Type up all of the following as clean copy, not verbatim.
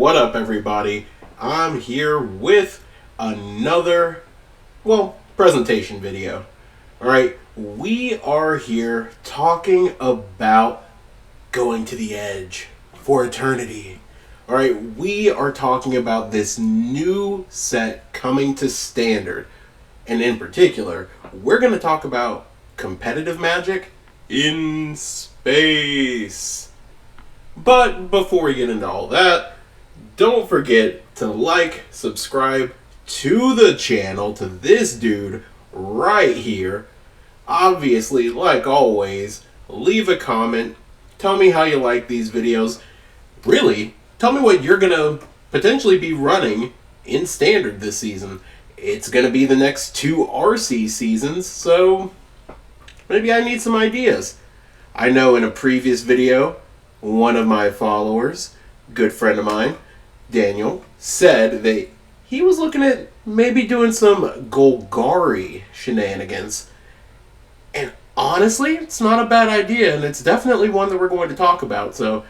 What up, everybody? I'm here with another, presentation video. Alright, we are here talking about going to the edge for eternity. Alright, we are talking about this new set coming to Standard. And in particular, we're going to talk about competitive Magic in space. But before we get into all that, don't forget to like, subscribe to the channel, to this dude right here. Obviously, like always, leave a comment. Tell me how you like these videos. Really, tell me what you're going to potentially be running in Standard this season. It's going to be the next 2 RC seasons, so maybe I need some ideas. I know in a previous video, one of my followers, good friend of mine, Daniel, said that he was looking at maybe doing some Golgari shenanigans. And honestly, it's not a bad idea, and it's definitely one that we're going to talk about. So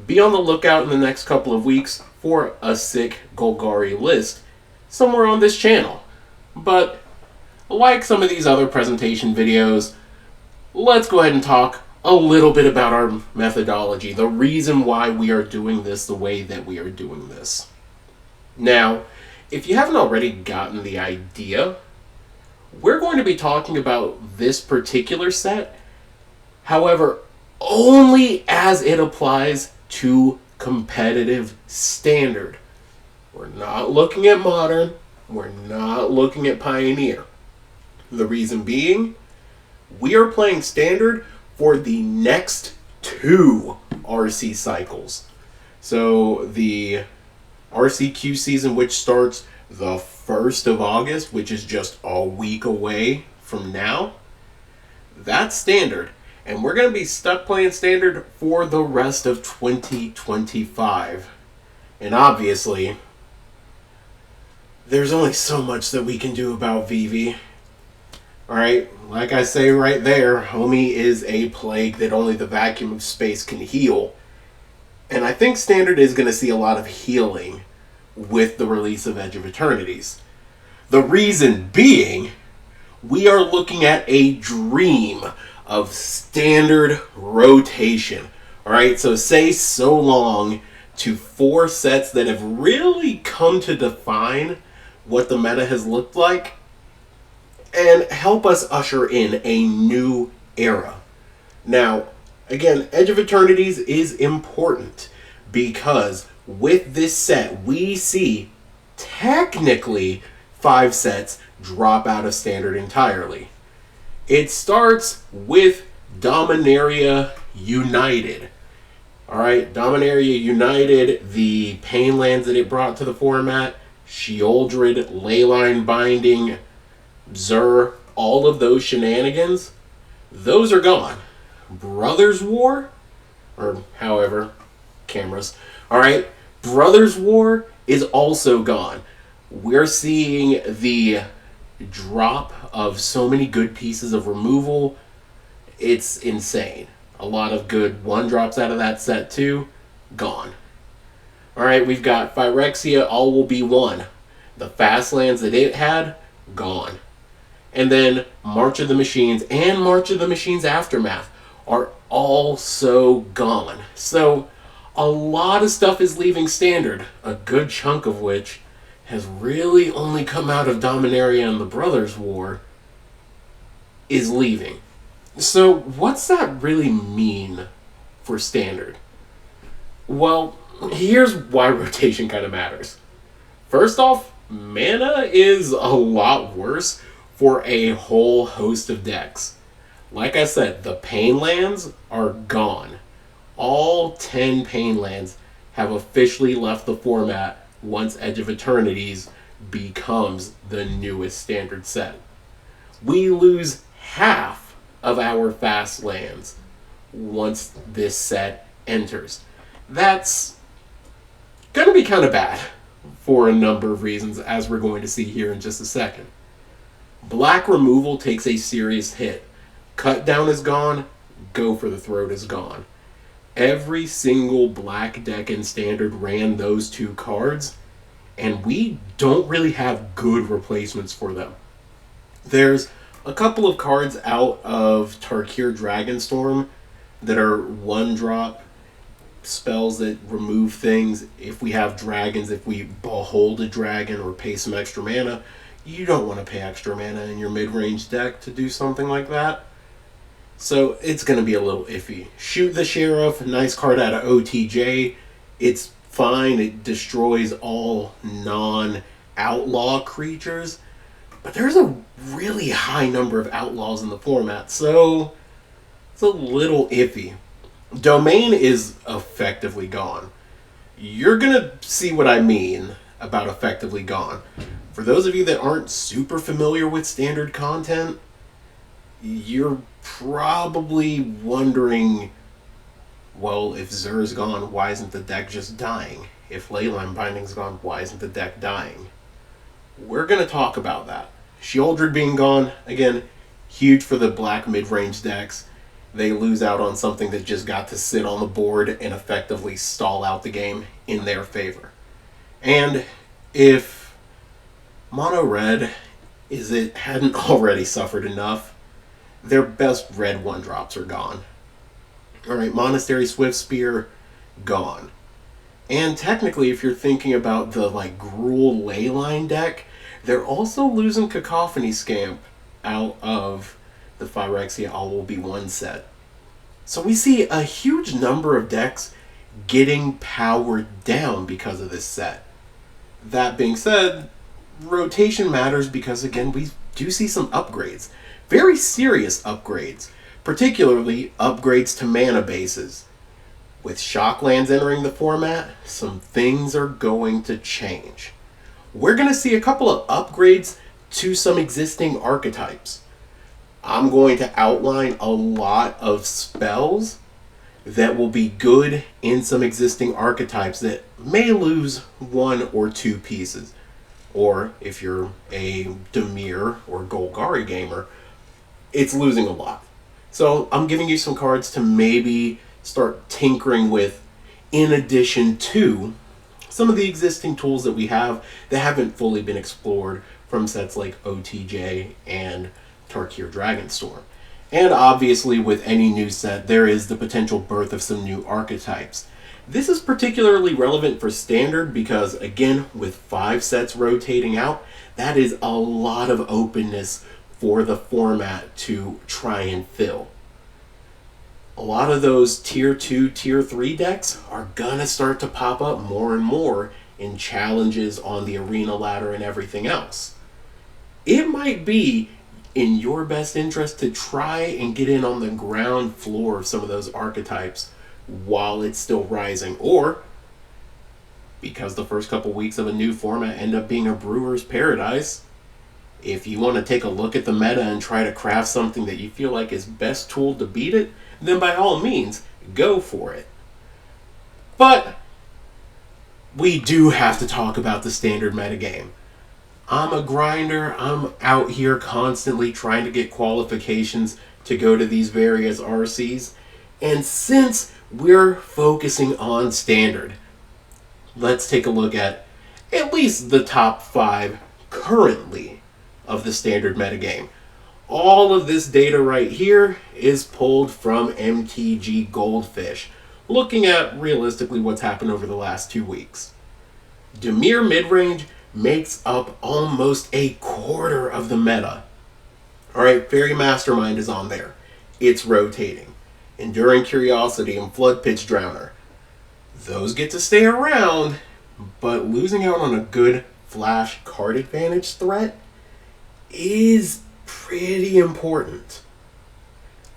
be on the lookout in the next couple of weeks for a sick Golgari list somewhere on this channel. But like some of these other presentation videos, let's go ahead and talk a little bit about our methodology, the reason why we are doing this the way that we are doing this. Now, if you haven't already gotten the idea, we're going to be talking about this particular set, however, only as it applies to competitive Standard. We're not looking at Modern, we're not looking at Pioneer. The reason being, we are playing Standard for the next 2 RC cycles. So the RCQ season, which starts the 1st of August, which is just a week away from now, that's Standard. And we're going to be stuck playing Standard for the rest of 2025. And obviously, there's only so much that we can do about VV. Alright, like I say right there, homie is a plague that only the vacuum of space can heal. And I think Standard is going to see a lot of healing with the release of Edge of Eternities. The reason being, we are looking at a dream of Standard rotation. Alright, so say so long to 4 sets that have really come to define what the meta has looked like, and help us usher in a new era. Now, again, Edge of Eternities is important because with this set, we see technically 5 sets drop out of Standard entirely. It starts with Dominaria United. Alright, Dominaria United, the Pain lands that it brought to the format, Sheoldred, Leyline Binding, Zur, all of those shenanigans, those are gone. Brothers War, or however, cameras, alright, Brothers War is also gone. We're seeing the drop of so many good pieces of removal, it's insane. A lot of good 1-drops out of that set too, gone. Alright, we've got Phyrexia, All Will Be One. The fast lands that it had, gone. And then March of the Machines and March of the Machines Aftermath are also gone. So a lot of stuff is leaving Standard, a good chunk of which has really only come out of Dominaria and the Brothers War, is leaving. So what's that really mean for Standard? Well, here's why rotation kind of matters. First off, mana is a lot worse for a whole host of decks. Like I said, the Pain lands are gone. All 10 Pain lands have officially left the format once Edge of Eternities becomes the newest Standard set. We lose half of our fast lands once this set enters. That's going to be kind of bad for a number of reasons, as we're going to see here in just a second. Black removal takes a serious hit. Cut down is gone, Go for the Throat is gone. Every single black deck in Standard ran those two cards, and we don't really have good replacements for them. There's a couple of cards out of Tarkir Dragonstorm that are 1-drop spells that remove things. If we have dragons, if we behold a dragon or pay some extra mana, you don't want to pay extra mana in your mid-range deck to do something like that. So it's going to be a little iffy. Shoot the Sheriff, nice card out of OTJ. It's fine, it destroys all non-outlaw creatures, but there's a really high number of outlaws in the format, so it's a little iffy. Domain is effectively gone. You're going to see what I mean about effectively gone. For those of you that aren't super familiar with Standard content, you're probably wondering, well, if Zur's gone, why isn't the deck just dying? If Leyline Binding's gone, why isn't the deck dying? We're going to talk about that. Sheoldred being gone, again, huge for the black mid-range decks. They lose out on something that just got to sit on the board and effectively stall out the game in their favor. And if Mono Red hadn't already suffered enough, their best red 1-drops are gone. Alright, Monastery Swiftspear, gone. And technically, if you're thinking about the Gruul Leyline deck, they're also losing Cacophony Scamp out of the Phyrexia All Will Be One set. So we see a huge number of decks getting powered down because of this set. That being said, rotation matters because, again, we do see some upgrades. Very serious upgrades. Particularly upgrades to mana bases. With Shocklands entering the format, some things are going to change. We're going to see a couple of upgrades to some existing archetypes. I'm going to outline a lot of spells that will be good in some existing archetypes that may lose 1 or 2 pieces. Or if you're a Dimir or Golgari gamer, it's losing a lot. So I'm giving you some cards to maybe start tinkering with in addition to some of the existing tools that we have that haven't fully been explored from sets like OTJ and Tarkir Dragonstorm. And obviously with any new set, there is the potential birth of some new archetypes. This is particularly relevant for Standard because, again, with 5 sets rotating out, that is a lot of openness for the format to try and fill. A lot of those tier 2, tier 3 decks are gonna start to pop up more and more in challenges on the arena ladder and everything else. It might be in your best interest to try and get in on the ground floor of some of those archetypes while it's still rising, or because the first couple weeks of a new format end up being a brewer's paradise, if you want to take a look at the meta and try to craft something that you feel like is best tooled to beat it, then by all means, go for it. But we do have to talk about the Standard metagame. I'm a grinder. I'm out here constantly trying to get qualifications to go to these various RCs. And since we're focusing on Standard, let's take a look at least the top 5 currently of the Standard metagame. All of this data right here is pulled from MTG Goldfish, looking at realistically what's happened over the last 2 weeks. Dimir midrange makes up almost a quarter of the meta. Alright, Fairy Mastermind is on there. It's rotating. Enduring Curiosity and Flood Pitch Drowner. Those get to stay around, but losing out on a good flash card advantage threat is pretty important.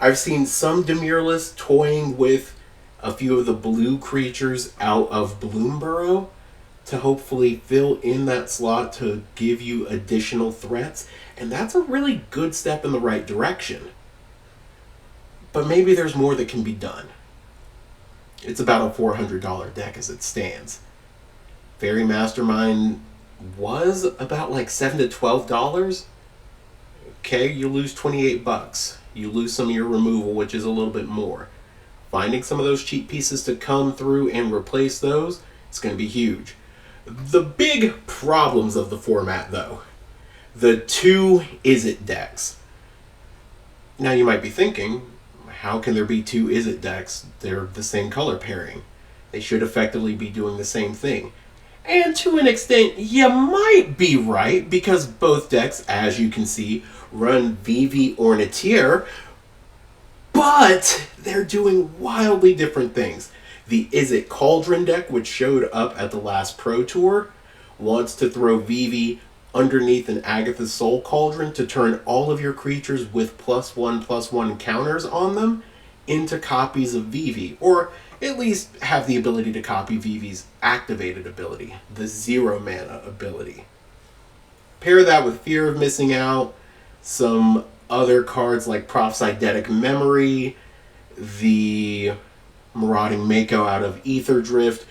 I've seen some Dimir lists toying with a few of the blue creatures out of Bloomburrow to hopefully fill in that slot to give you additional threats, and that's a really good step in the right direction. But maybe there's more that can be done. It's about a $400 deck as it stands. Fairy Mastermind was about $7 to $12. Okay, you lose $28. You lose some of your removal, which is a little bit more. finding some of those cheap pieces to come through and replace those, it's going to be huge. The big problems of the format, though, the two Is-It decks. Now you might be thinking, how can there be two Is-It decks? They're the same color pairing. They should effectively be doing the same thing. And to an extent, you might be right, because both decks, as you can see, run Vivi Ornitier, but they're doing wildly different things. The Is-It Cauldron deck, which showed up at the last Pro Tour, wants to throw Vivi underneath an Agatha's Soul Cauldron to turn all of your creatures with +1/+1 counters on them into copies of Vivi, or at least have the ability to copy Vivi's activated ability, the 0 mana ability. Pair that with Fear of Missing Out, some other cards like Prophecydetic Memory, the Marauding Mako out of Ether Drift,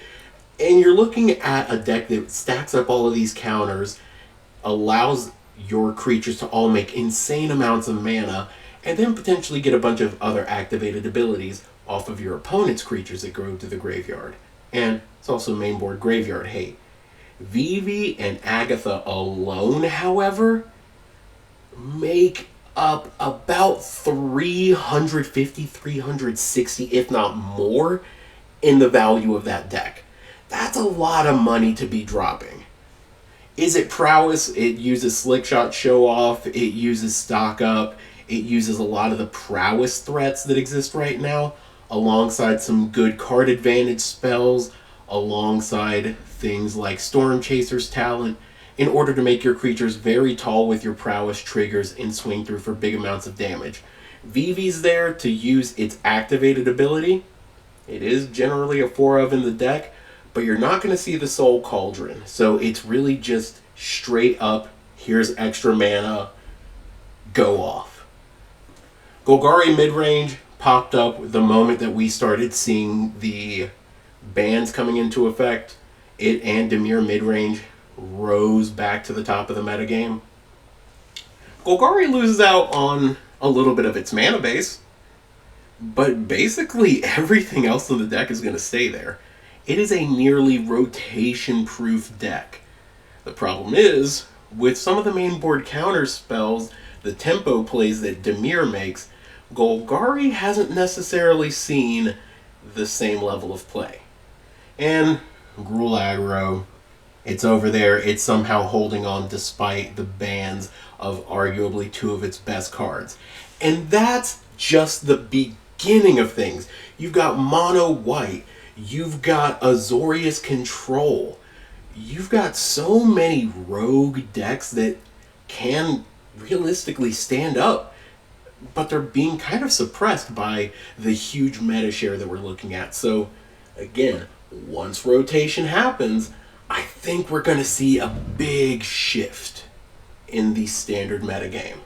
and you're looking at a deck that stacks up all of these counters, allows your creatures to all make insane amounts of mana, and then potentially get a bunch of other activated abilities off of your opponent's creatures that go to the graveyard. And it's also mainboard graveyard hate. Vivi and Agatha alone, however, make up about 350, 360, if not more, in the value of that deck. That's a lot of money to be dropping. Is it prowess? It uses Slick Shot Show Off, it uses Stock Up, it uses a lot of the prowess threats that exist right now, alongside some good card advantage spells, alongside things like Storm Chaser's Talent, in order to make your creatures very tall with your prowess triggers and swing through for big amounts of damage. Vivi's there to use its activated ability. It is generally a 4-of in the deck, but you're not going to see the Soul Cauldron, so it's really just straight up, here's extra mana, go off. Golgari midrange popped up the moment that we started seeing the bans coming into effect. It and Dimir midrange rose back to the top of the metagame. Golgari loses out on a little bit of its mana base, but basically everything else in the deck is going to stay there. It is a nearly rotation-proof deck. The problem is, with some of the main board counter spells, the tempo plays that Dimir makes, Golgari hasn't necessarily seen the same level of play. And Gruul aggro, it's over there, it's somehow holding on despite the bans of arguably two of its best cards. And that's just the beginning of things. You've got mono white, you've got Azorius Control, you've got so many rogue decks that can realistically stand up, but they're being kind of suppressed by the huge meta share that we're looking at. So again, once rotation happens, I think we're going to see a big shift in the standard metagame.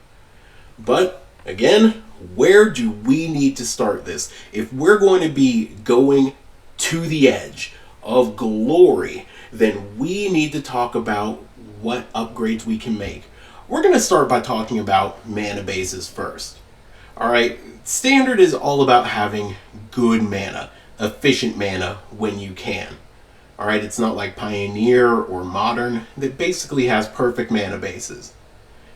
But again, where do we need to start this? If we're going to be going to the edge of glory, then we need to talk about what upgrades we can make. We're going to start by talking about mana bases first. Alright, standard is all about having good mana, efficient mana when you can. Alright, it's not like Pioneer or Modern that basically has perfect mana bases.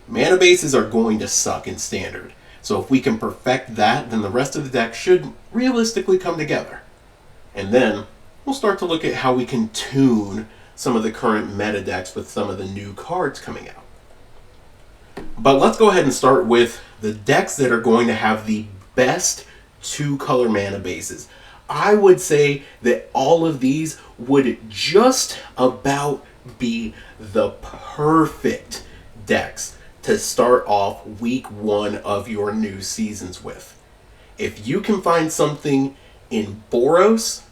Mana bases are going to suck in standard, so if we can perfect that, then the rest of the deck should realistically come together. And then we'll start to look at how we can tune some of the current meta decks with some of the new cards coming out. But let's go ahead and start with the decks that are going to have the best 2-color mana bases. I would say that all of these would just about be the perfect decks to start off week 1 of your new seasons with. If you can find something in Boros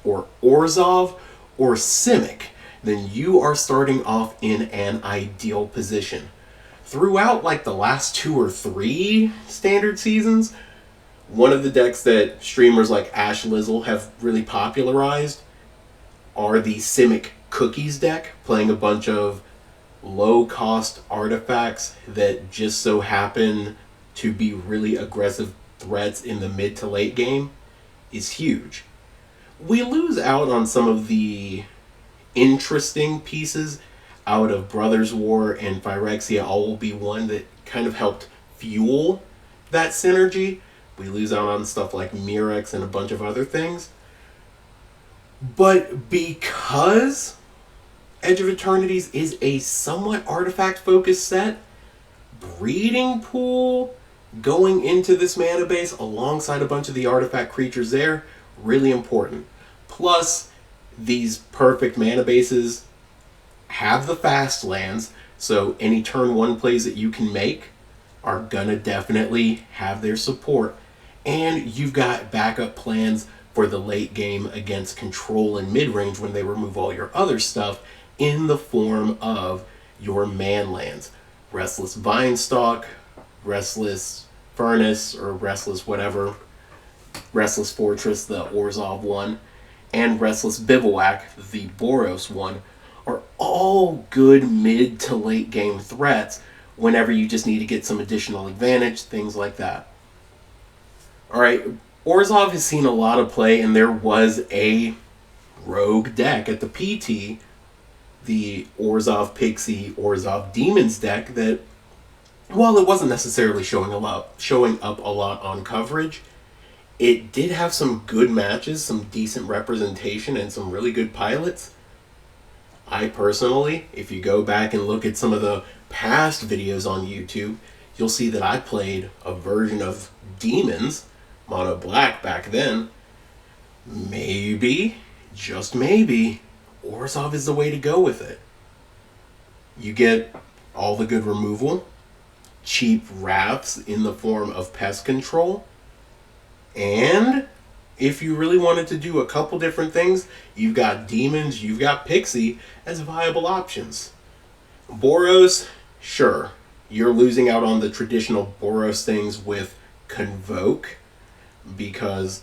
or Orzhov or Simic, then you are starting off in an ideal position. Throughout like the last 2 or 3 standard seasons, one of the decks that streamers like Ash Lizzle have really popularized are the Simic Cookies deck, playing a bunch of low-cost artifacts that just so happen to be really aggressive threats in the mid to late game. is huge. We lose out on some of the interesting pieces out of Brothers War and Phyrexia. All will be one that kind of helped fuel that synergy. We lose out on stuff like Mirex and a bunch of other things. But because Edge of Eternities is a somewhat artifact-focused set, Breeding Pool going into this mana base alongside a bunch of the artifact creatures there, really important. Plus, these perfect mana bases have the fast lands, so any turn 1 plays that you can make are gonna definitely have their support. And you've got backup plans for the late game against control and mid-range when they remove all your other stuff in the form of your man lands. Restless Vinestalk, Restless Furnace, or Restless whatever, Restless Fortress, the Orzhov one, and Restless Bivouac, the Boros one, are all good mid to late game threats whenever you just need to get some additional advantage, things like that. Alright, Orzhov has seen a lot of play, and there was a rogue deck at the PT, the Orzhov Pixie, Orzhov Demons deck that, while it wasn't necessarily showing up a lot on coverage, it did have some good matches, some decent representation, and some really good pilots. I personally, if you go back and look at some of the past videos on YouTube, you'll see that I played a version of Demons, Mono Black back then. Maybe, just maybe, Orzhov is the way to go with it. You get all the good removal, cheap wraps in the form of pest control, and if you really wanted to do a couple different things, you've got Demons, you've got Pixie as viable options. Boros, sure, you're losing out on the traditional Boros things with Convoke, because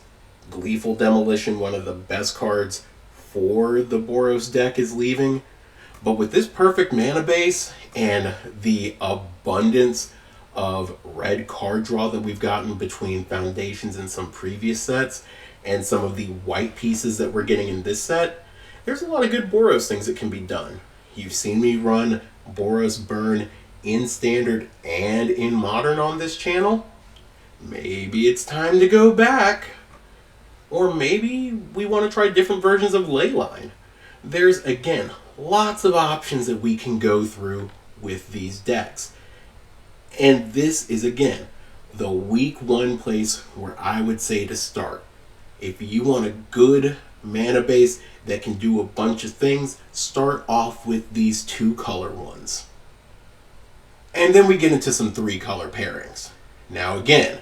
Gleeful Demolition, one of the best cards for the Boros deck, is leaving. But with this perfect mana base and the abundance of red card draw that we've gotten between Foundations and some previous sets, and some of the white pieces that we're getting in this set, there's a lot of good Boros things that can be done. You've seen me run Boros Burn in Standard and in Modern on this channel. Maybe it's time to go back. Or maybe we want to try different versions of Leyline. There's, again, lots of options that we can go through with these decks. And this is, again, the week 1 place where I would say to start. If you want a good mana base that can do a bunch of things, start off with these 2 color ones. And then we get into some 3 color pairings. Now again,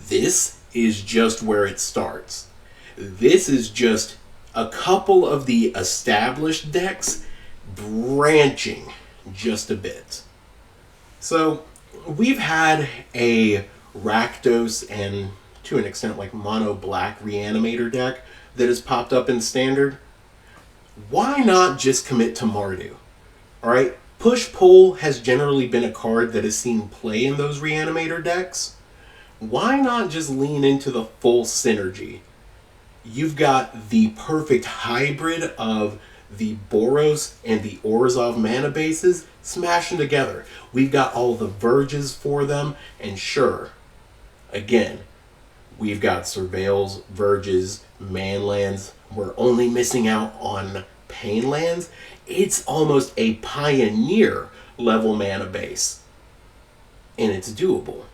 this is just where it starts. This is just a couple of the established decks branching just a bit. So we've had a Rakdos and, to an extent, like Mono Black Reanimator deck that has popped up in Standard. Why not just commit to Mardu? Alright, Push-Pull has generally been a card that has seen play in those Reanimator decks. Why not just lean into the full synergy? You've got the perfect hybrid of the Boros and the Orzhov mana bases smashing together. We've got all the Verges for them, and sure, again, we've got Surveils, Verges, Manlands. We're only missing out on Painlands. It's almost a Pioneer level mana base, and it's doable.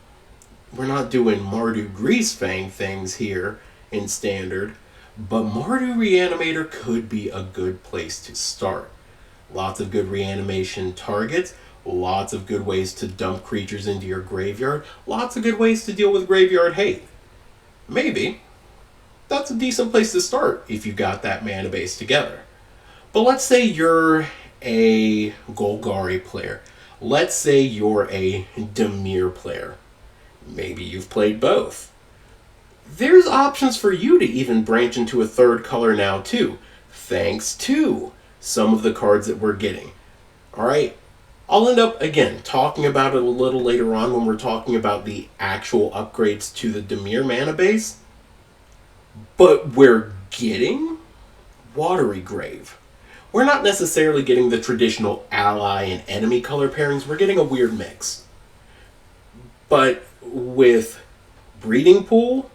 We're not doing Mardu Greasefang things here in Standard, but Mardu Reanimator could be a good place to start. Lots of good reanimation targets, lots of good ways to dump creatures into your graveyard, lots of good ways to deal with graveyard hate. Maybe that's a decent place to start if you got that mana base together. But let's say you're a Golgari player. Let's say you're a Dimir player. Maybe you've played both. There's options for you to even branch into a 3rd color now too, thanks to some of the cards that we're getting. Alright, I'll end up, again, talking about it a little later on when we're talking about the actual upgrades to the Dimir mana base. But we're getting Watery Grave. We're not necessarily getting the traditional ally and enemy color pairings. We're getting a weird mix. But with Breeding Pool,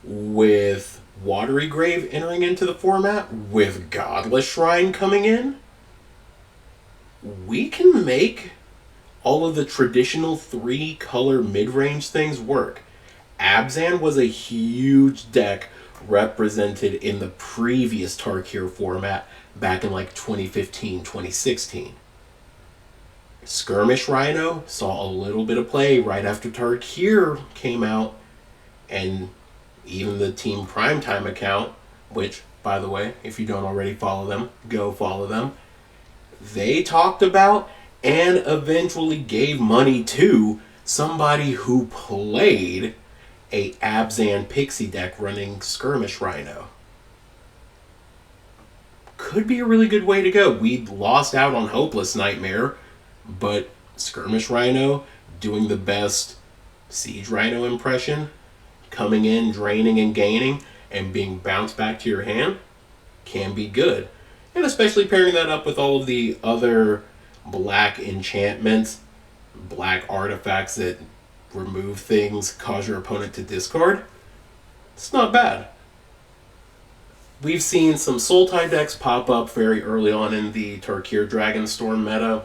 with Watery Grave entering into the format, with Godless Shrine coming in, we can make all of the traditional 3-color mid-range things work. Abzan was a huge deck represented in the previous Tarkir format back in like 2015, 2016. Skirmish Rhino saw a little bit of play right after Tarkir came out, and even the Team Primetime account, which, by the way, if you don't already follow them, go follow them, they talked about and eventually gave money to somebody who played a Abzan Pixie deck running Skirmish Rhino. Could be a really good way to go. We lost out on Hopeless Nightmare, but Skirmish Rhino doing the best Siege Rhino impression, coming in, draining and gaining, and being bounced back to your hand, can be good. And especially pairing that up with all of the other black enchantments, black artifacts that remove things, cause your opponent to discard, it's not bad. We've seen some Sultai decks pop up very early on in the Tarkir Dragonstorm meta.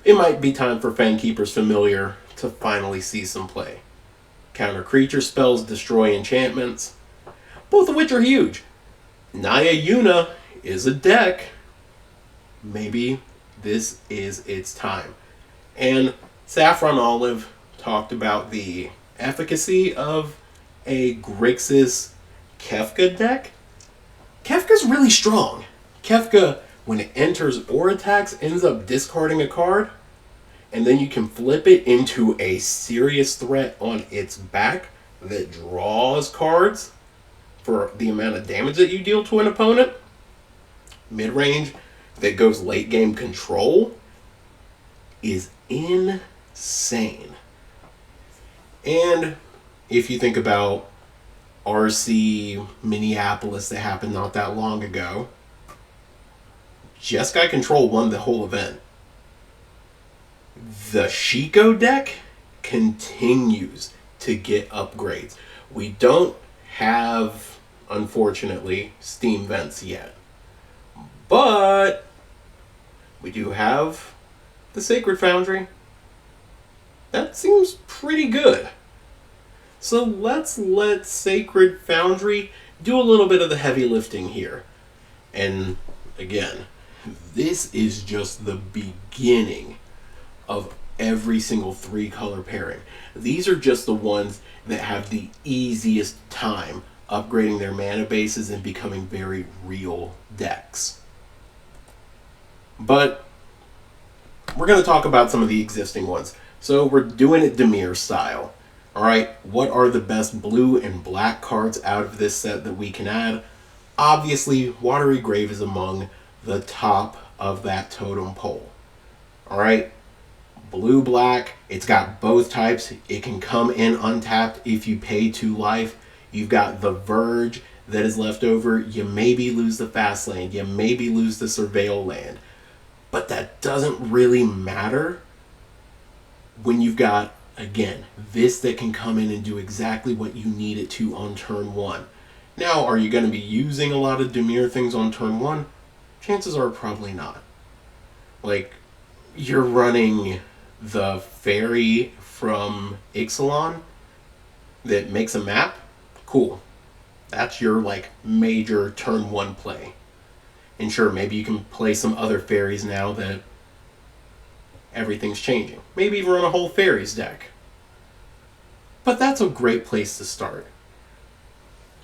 It might be time for Fangkeeper's Familiar to finally see some play. Counter creature spells, destroy enchantments, both of which are huge. Naya Yuna is a deck. Maybe this is its time. And Saffron Olive talked about the efficacy of a Grixis Kefka deck. Kefka's really strong. Kefka, when it enters or attacks, ends up discarding a card, and then you can flip it into a serious threat on its back that draws cards for the amount of damage that you deal to an opponent. Mid-range that goes late game control is insane. And if you think about RC Minneapolis that happened not that long ago, Jeskai Control won the whole event. The Shiko deck continues to get upgrades. We don't have, unfortunately, Steam Vents yet. But we do have the Sacred Foundry. That seems pretty good. So let's let Sacred Foundry do a little bit of the heavy lifting here. And again, this is just the beginning of every single 3-color pairing. These are just the ones that have the easiest time upgrading their mana bases and becoming very real decks. But we're going to talk about some of the existing ones. So we're doing it Dimir style. Alright, what are the best blue and black cards out of this set that we can add? Obviously, Watery Grave is among the top of that totem pole. Alright, blue-black, it's got both types. It can come in untapped if you pay 2 life. You've got the Verge that is left over. You maybe lose the Fast Land. You maybe lose the Surveil Land. But that doesn't really matter when you've got, again, this that can come in and do exactly what you need it to on turn 1. Now, are you going to be using a lot of Dimir things on turn 1? Chances are probably not. Like, you're running the Fairy from Ixalan that makes a map. Cool. That's your, like, major turn 1 play. And sure, maybe you can play some other fairies now that everything's changing. Maybe even run a whole fairies deck. But that's a great place to start.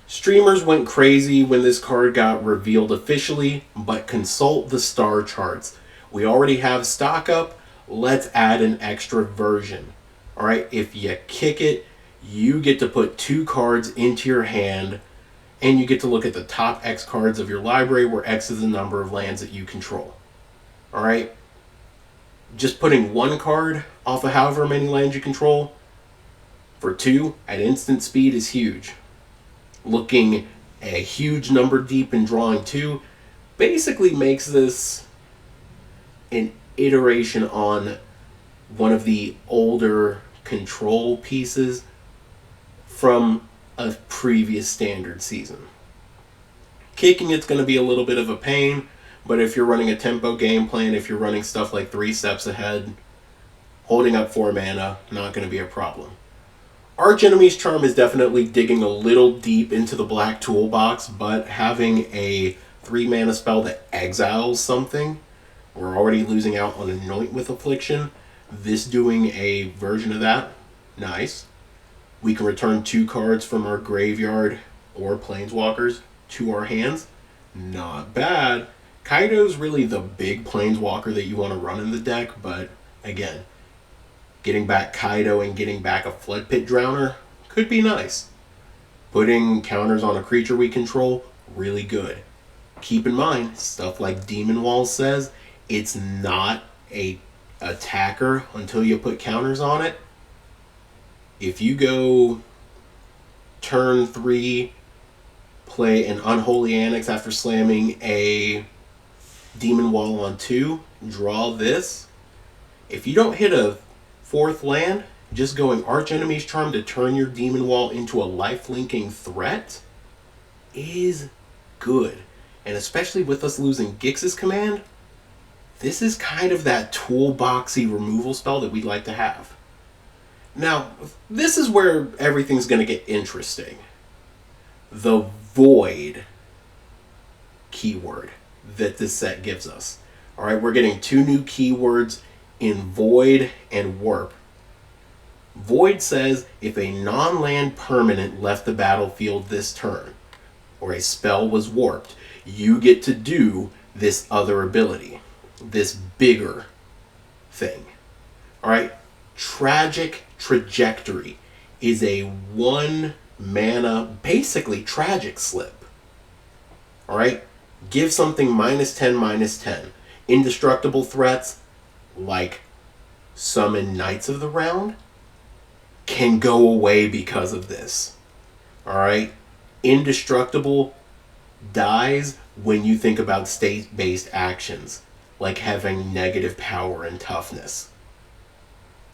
Streamers went crazy when this card got revealed officially, but consult the star charts. We already have stock up. Let's add an extra version. Alright, if you kick it, you get to put 2 cards into your hand, and you get to look at the top X cards of your library, where X is the number of lands that you control. Alright? Just putting 1 card off of however many lands you control for 2 at instant speed is huge. looking a huge number deep and drawing 2, basically makes this an iteration on one of the older control pieces from a previous standard season. Kicking it's going to be a little bit of a pain, but if you're running a tempo game plan, if you're running stuff like 3 steps ahead, holding up 4 mana, not going to be a problem. Arch Enemy's Charm is definitely digging a little deep into the black toolbox, but having a 3 mana spell that exiles something, we're already losing out on Anoint with Affliction. This doing a version of that, nice. We can return 2 cards from our graveyard or Planeswalkers to our hands, not bad. Kaido's really the big Planeswalker that you want to run in the deck, but again, getting back Kaido and getting back a Flood Pit Drowner could be nice. Putting counters on a creature we control, really good. Keep in mind, stuff like Demon Wall says, it's not a attacker until you put counters on it. If you go turn 3, play an Unholy Annex after slamming a Demon Wall on 2, draw this. If you don't hit a 4th land, just going Arch Enemy's Charm to turn your Demon Wall into a life-linking threat is good. And especially with us losing Gix's command, this is kind of that toolboxy removal spell that we'd like to have. Now, this is where everything's going to get interesting. The Void keyword that this set gives us. Alright, we're getting 2 new keywords in Void and Warp. Void says if a non-land permanent left the battlefield this turn, or a spell was warped, you get to do this other ability, this bigger thing. Alright, Tragic Trajectory is a 1 mana, basically Tragic Slip. Alright, give something -10/-10. Indestructible threats like summon Knights of the Round can go away because of this. Alright, Indestructible dies when you think about state-based actions, like having negative power and toughness.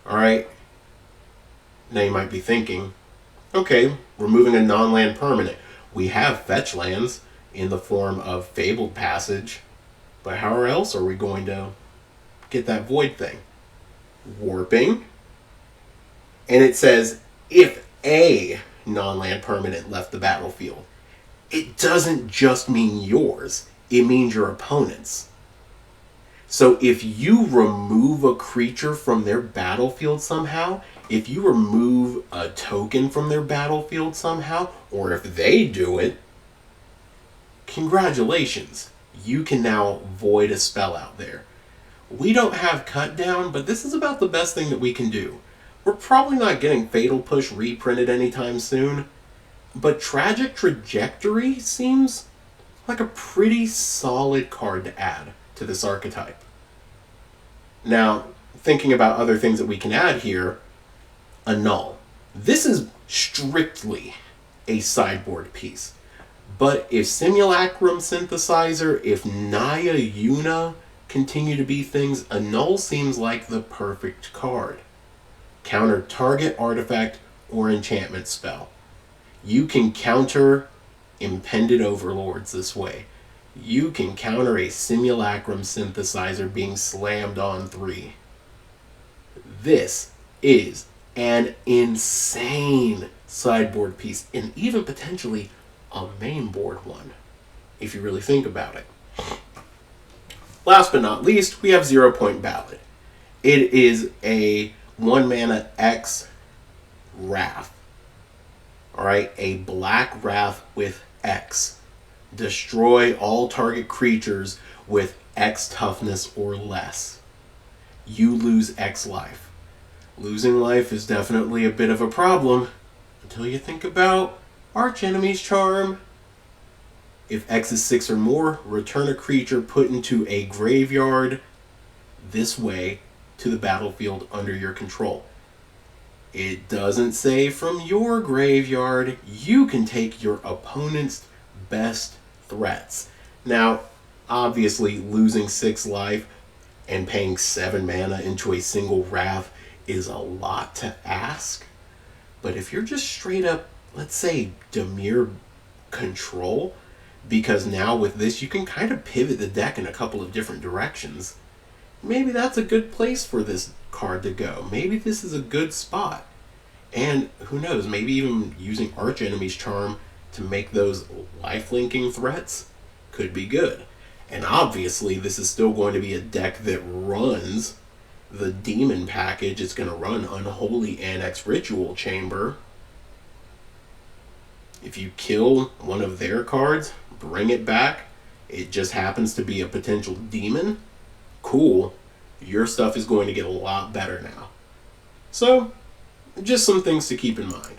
Alright, now you might be thinking, okay, removing a non-land permanent. We have fetch lands in the form of Fabled Passage, but how else are we going to get that Void thing? Warping. And it says, if a non-land permanent left the battlefield. It doesn't just mean yours, it means your opponent's. So if you remove a creature from their battlefield somehow, if you remove a token from their battlefield somehow, or if they do it, congratulations, you can now void a spell out there. We don't have cut down, but this is about the best thing that we can do. We're probably not getting Fatal Push reprinted anytime soon, but Tragic Trajectory seems like a pretty solid card to add to this archetype. Now, thinking about other things that we can add here, Annul. This is strictly a sideboard piece. But if Simulacrum Synthesizer, if Naya Yuna continue to be things, Annul seems like the perfect card. Counter target artifact or enchantment spell. You can counter Impended Overlords this way. You can counter a Simulacrum Synthesizer being slammed on 3. This is an insane sideboard piece, and even potentially a main board one, if you really think about it. Last but not least, we have 0 Point Ballad. It is a 1 mana X Wrath. Alright, a black Wrath with X. Destroy all target creatures with X toughness or less. You lose X life. Losing life is definitely a bit of a problem until you think about Arch Enemy's Charm. If X is 6 or more, return a creature put into a graveyard this way to the battlefield under your control. It doesn't say from your graveyard. You can take your opponent's best threats. Now, obviously, losing 6 life and paying 7 mana into a single Wrath is a lot to ask. But if you're just straight up, let's say, Dimir control, because now with this you can kind of pivot the deck in a couple of different directions, maybe that's a good place for this card to go. Maybe this is a good spot. And who knows, maybe even using Archenemy's Charm to make those life-linking threats could be good. And obviously this is still going to be a deck that runs the Demon package. It's going to run Unholy Annex Ritual Chamber. If you kill one of their cards, bring it back, it just happens to be a potential demon, cool, your stuff is going to get a lot better now. So, just some things to keep in mind.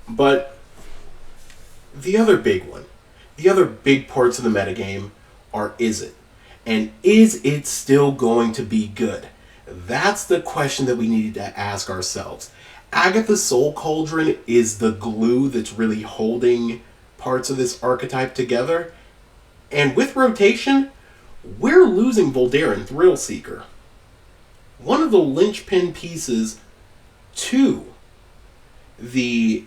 But the other big one, the other big parts of the metagame are, is it? And is it still going to be good? That's the question that we need to ask ourselves. Agatha's Soul Cauldron is the glue that's really holding parts of this archetype together. And with rotation, we're losing Voldaren Thrillseeker. One of the linchpin pieces to the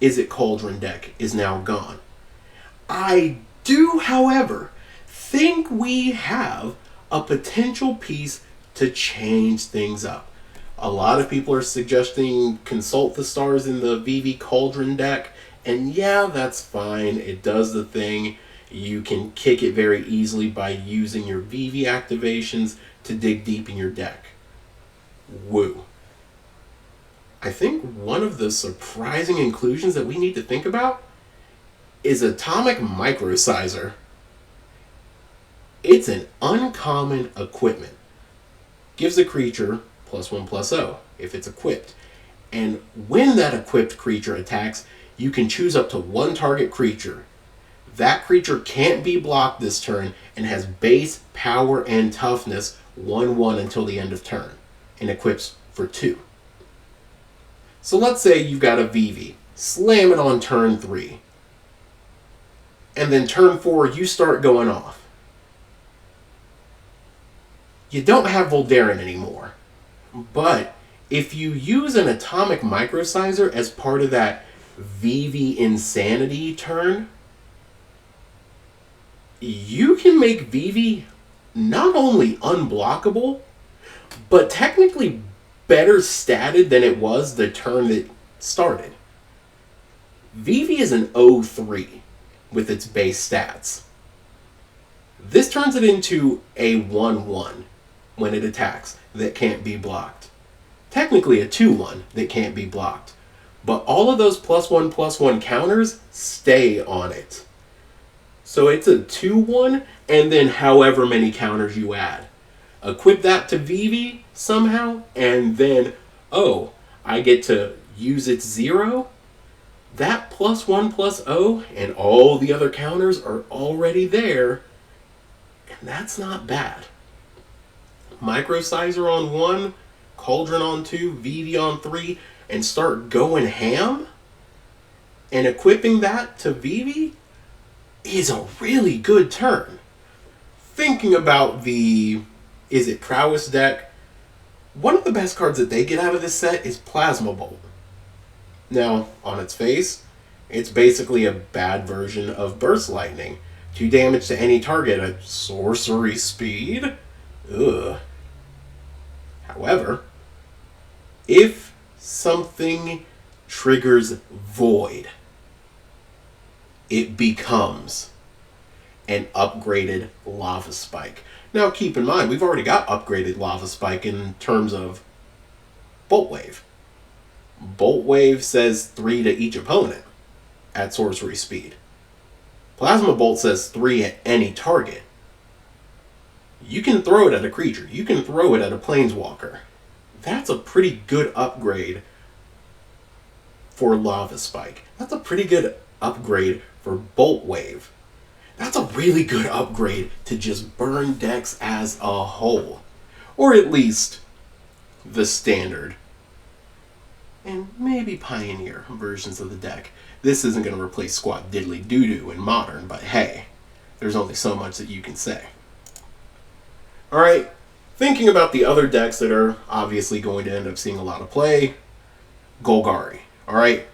Is It Cauldron deck is now gone. I do, however, think we have a potential piece to change things up. A lot of people are suggesting Consult the Stars in the VV Cauldron deck, and yeah, that's fine. It does the thing. You can kick it very easily by using your VV activations to dig deep in your deck. Woo. I think one of the surprising inclusions that we need to think about is Atomic Microsizer. It's an uncommon equipment. Gives a creature +1/+0 if it's equipped. And when that equipped creature attacks, you can choose up to 1 target creature. That creature can't be blocked this turn and has base, power, and toughness 1/1 until the end of turn, and equips for 2. So let's say you've got a VV, slam it on turn 3, and then turn 4 you start going off. You don't have Voldaren anymore, but if you use an Atomic Microsizer as part of that VV Insanity turn, you can make VV not only unblockable, but technically better statted than it was the turn that started. VV is an 0-3 with its base stats. This turns it into a 1-1 when it attacks that can't be blocked. Technically a 2-1 that can't be blocked. But all of those +1/+1 counters stay on it. So it's a 2-1 and then however many counters you add. Equip that to VV somehow, and then, oh, I get to use its 0. That +1/+0 and all the other counters are already there, and that's not bad. Microsizer on 1, Cauldron on 2, VV on 3, and start going ham, and equipping that to VV is a really good turn. Thinking about the Is It Prowess deck, one of the best cards that they get out of this set is Plasma Bolt. Now, on its face, it's basically a bad version of Burst Lightning. 2 damage to any target at sorcery speed. Ugh. However, if something triggers Void, it becomes an upgraded Lava Spike. Now keep in mind, we've already got upgraded Lava Spike in terms of Bolt Wave. Bolt Wave says 3 to each opponent at sorcery speed. Plasma Bolt says 3 at any target. You can throw it at a creature. You can throw it at a planeswalker. That's a pretty good upgrade for Lava Spike. That's a pretty good upgrade for Bolt Wave. That's a really good upgrade to just burn decks as a whole. Or at least the standard and maybe Pioneer versions of the deck. This isn't going to replace Squat Diddly Doo-Doo in Modern, but hey, there's only so much that you can say. Alright, thinking about the other decks that are obviously going to end up seeing a lot of play, Golgari. Alright,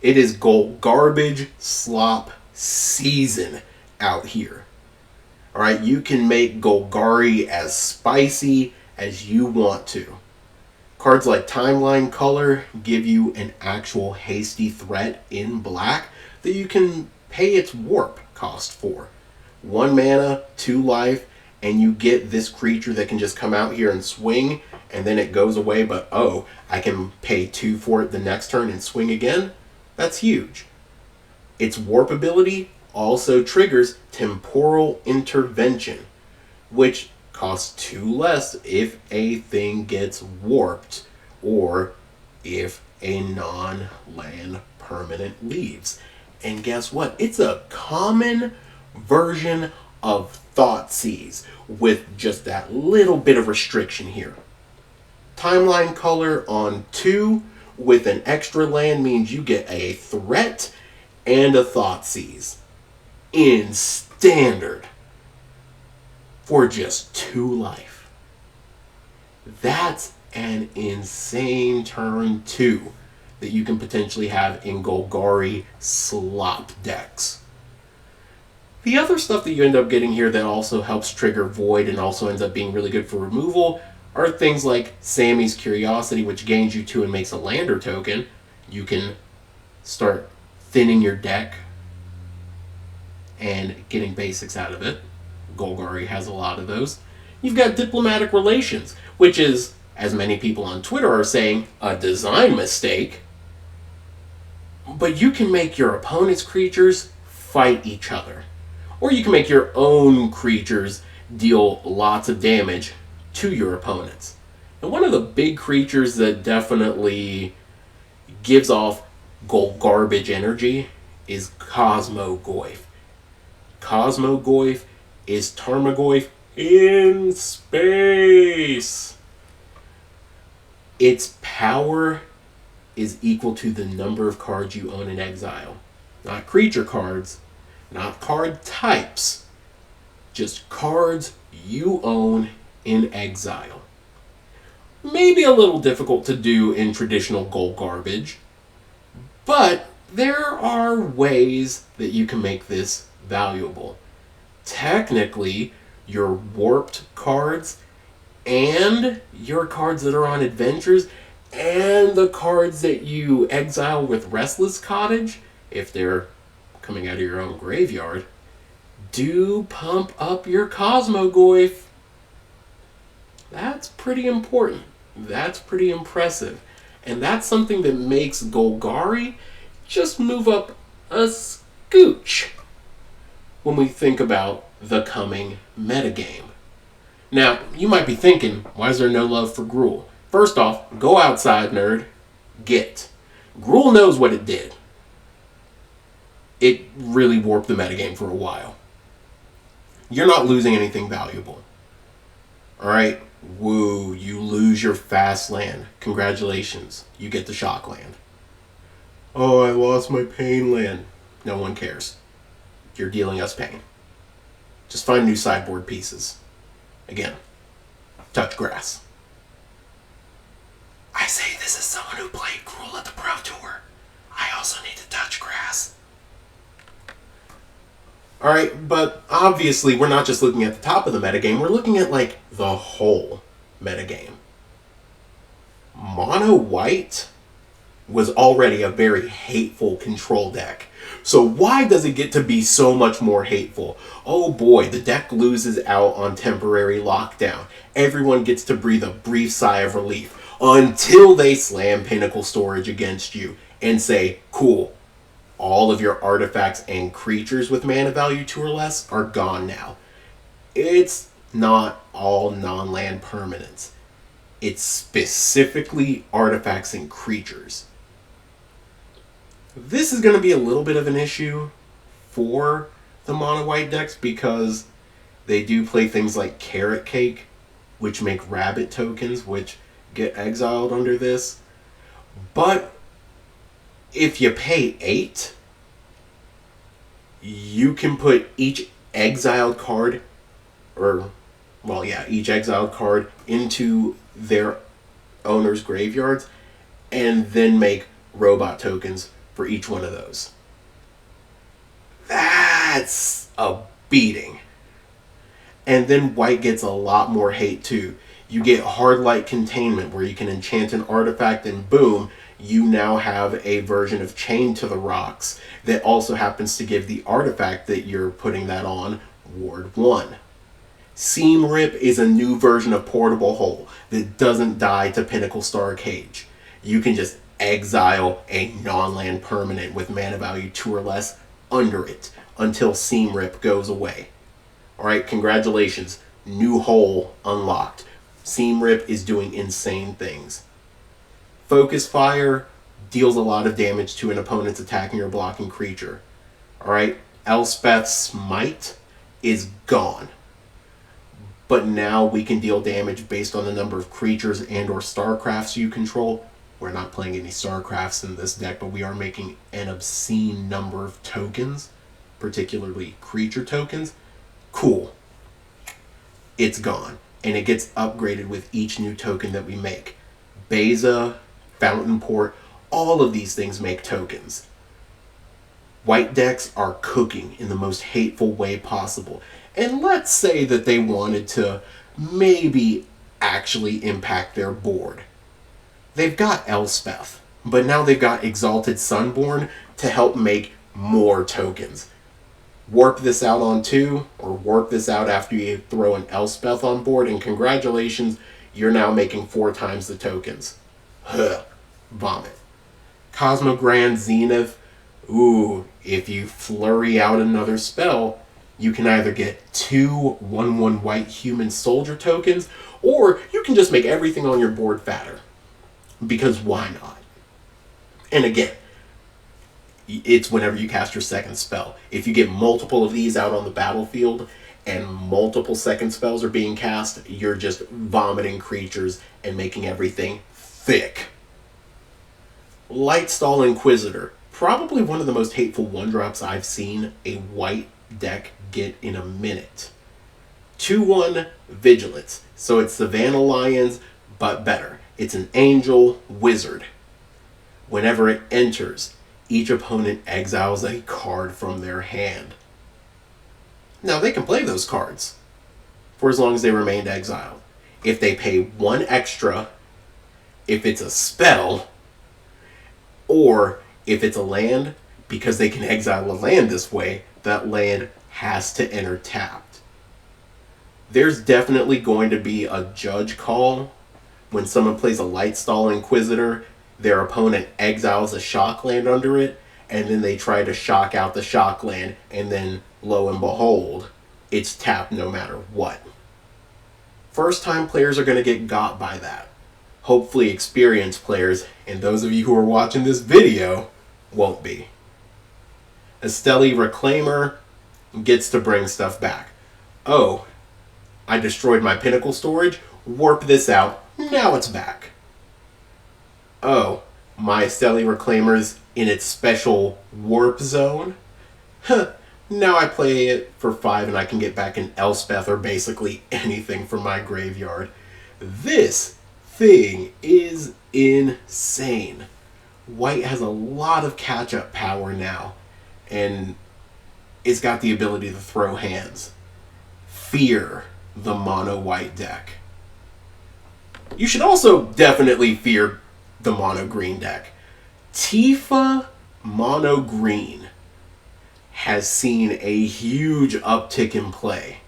it is garbage slop season out here. Alright, you can make Golgari as spicy as you want to. Cards like Timeline Color give you an actual hasty threat in black that you can pay its warp cost for. 1 mana, 2 life, and you get this creature that can just come out here and swing, and then it goes away, but oh, I can pay 2 for it the next turn and swing again? That's huge. Its warp ability also triggers Temporal Intervention, which costs 2 less if a thing gets warped or if a non-land permanent leaves. And guess what? It's a common version of Thoughtseize with just that little bit of restriction here. Timeline Color on 2 with an extra land means you get a threat and a Thoughtseize in Standard for just 2 life. That's an insane turn 2 that you can potentially have in Golgari slop decks. The other stuff that you end up getting here that also helps trigger Void and also ends up being really good for removal are things like Sammy's Curiosity, which gains you 2 and makes a lander token. You can start thinning your deck and getting basics out of it. Golgari has a lot of those. You've got Diplomatic Relations, which is, as many people on Twitter are saying, a design mistake. But you can make your opponent's creatures fight each other. Or you can make your own creatures deal lots of damage to your opponents. And one of the big creatures that definitely gives off garbage energy is Cosmogoyf. Cosmogoyf is Tarmogoyf in space. Its power is equal to the number of cards you own in exile. Not creature cards, not card types, just cards you own in exile. Maybe a little difficult to do in traditional Golgarbage, but there are ways that you can make this valuable. Technically, your warped cards and your cards that are on adventures and the cards that you exile with Restless Cottage, if they're coming out of your own graveyard, do pump up your Cosmogoyf. That's pretty important. That's pretty impressive. And that's something that makes Golgari just move up a scooch when we think about the coming metagame. Now, you might be thinking, why is there no love for Gruul? First off, go outside, nerd. Get. Gruul knows what it did. It really warped the metagame for a while. You're not losing anything valuable. Alright? Woo, you lose your fast land. Congratulations. You get the shock land. Oh, I lost my pain land. No one cares. You're dealing us pain. Just find new sideboard pieces. Again, touch grass. I say this as someone who played Gruul at the Pro Tour. I also need to touch grass. Alright, but obviously we're not just looking at the top of the metagame, we're looking at like the whole metagame. Mono white was already a very hateful control deck. So why does it get to be so much more hateful? Oh boy, the deck loses out on temporary lockdown. Everyone gets to breathe a brief sigh of relief until they slam Pinnacle Storage against you and say, cool, all of your artifacts and creatures with mana value 2 or less are gone now. It's not all non-land permanents. It's specifically artifacts and creatures. This is going to be a little bit of an issue for the mono white decks because they do play things like Carrot Cake, which make rabbit tokens, which get exiled under this. But if you pay 8, you can put each exiled card, each exiled card into their owner's graveyards, and then make robot tokens for each one of those. That's a beating. And then white gets a lot more hate too. You get hard light containment where you can enchant an artifact and boom, you now have a version of Chain to the Rocks that also happens to give the artifact that you're putting that on Ward 1. Seam Rip is a new version of Portable Hole that doesn't die to Pinnacle Star Cage. You can just exile a non-land permanent with mana value 2 or less under it until Seam Rip goes away. Alright, congratulations. New hole unlocked. Seam Rip is doing insane things. Focus Fire deals a lot of damage to an opponent's attacking or blocking creature. Alright, Elspeth's Smite is gone. But now we can deal damage based on the number of creatures and or Starcrafts you control. We're not playing any Starcrafts in this deck, but we are making an obscene number of tokens, particularly creature tokens. Cool. It's gone. And it gets upgraded with each new token that we make. Beza, Fountain Port, all of these things make tokens. White decks are cooking in the most hateful way possible. And let's say that they wanted to maybe actually impact their board. They've got Elspeth, but now they've got Exalted Sunborn to help make more tokens. Warp this out on 2, or warp this out after you throw an Elspeth on board, and congratulations, you're now making 4 times the tokens. Vomit. Cosmogrand Zenith, if you flurry out another spell, you can either get 2 1/1 white human soldier tokens, or you can just make everything on your board fatter. Because why not? And again, it's whenever you cast your second spell. If you get multiple of these out on the battlefield and multiple second spells are being cast, you're just vomiting creatures and making everything thick. Lightstall Inquisitor. Probably one of the most hateful 1-drops I've seen a white deck get in a minute. 2/1 Vigilance. So it's Savannah Lions, but better. It's an angel wizard. Whenever it enters, each opponent exiles a card from their hand. Now, they can play those cards for as long as they remained exiled. If they pay 1 extra, if it's a spell, or if it's a land, because they can exile a land this way, that land has to enter tapped. There's definitely going to be a judge call when someone plays a Lightstall Inquisitor, their opponent exiles a shock land under it, and then they try to shock out the shock land, and then, lo and behold, it's tapped no matter what. First-time players are going to get got by that. Hopefully experienced players, and those of you who are watching this video, won't be. Esteli Reclaimer gets to bring stuff back. Oh, I destroyed my Pinnacle storage, warp this out, now it's back. Oh, my Esteli Reclaimer's in its special warp zone. Now I play it for 5 and I can get back an Elspeth or basically anything from my graveyard. This thing is insane. White has a lot of catch-up power now, and it's got the ability to throw hands. Fear the mono-white deck. You should also definitely fear the mono-green deck. Tifa mono-green has seen a huge uptick in play.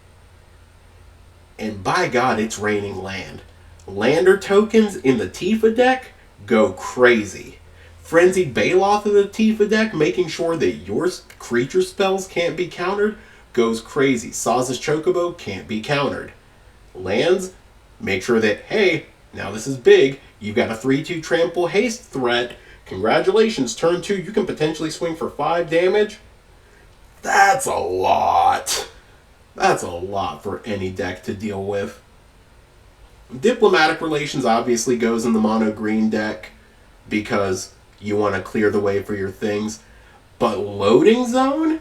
And by God, it's raining land. Lander tokens in the Tifa deck go crazy. Frenzied Baloth in the Tifa deck, making sure that your creature spells can't be countered, goes crazy. Saz's Chocobo can't be countered. Lands, make sure that, hey, now this is big. You've got a 3/2 trample haste threat. Congratulations, turn 2, you can potentially swing for 5 damage. That's a lot. That's a lot for any deck to deal with. Diplomatic Relations obviously goes in the mono green deck because You want to clear the way for your things. But Loading Zone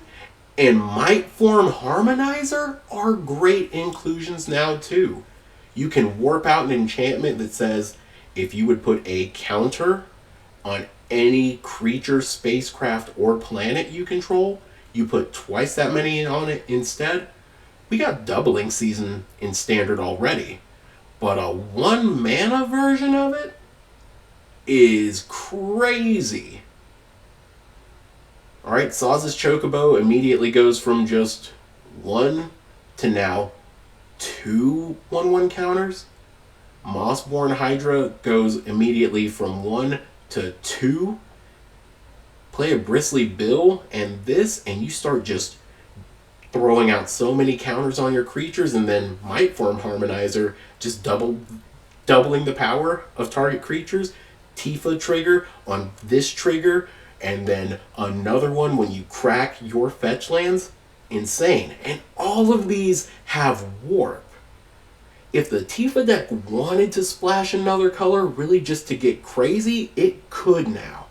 and Might Form Harmonizer are great inclusions now too. You can warp out an enchantment that says if you would put a counter on any creature, spacecraft, or planet you control, you put twice that many on it instead. We got Doubling Season in Standard already, but a 1 mana version of it is crazy. Alright, Saz's Chocobo immediately goes from just 1 to now 2 1/1 counters. Mossborn Hydra goes immediately from 1 to 2. Play a Bristly Bill and this, and you start just throwing out so many counters on your creatures, and then Might Form Harmonizer just doubling the power of target creatures. Tifa trigger on this trigger, and then another one when you crack your fetch lands. Insane. And all of these have warp. If the Tifa deck wanted to splash another color really just to get crazy, it could now.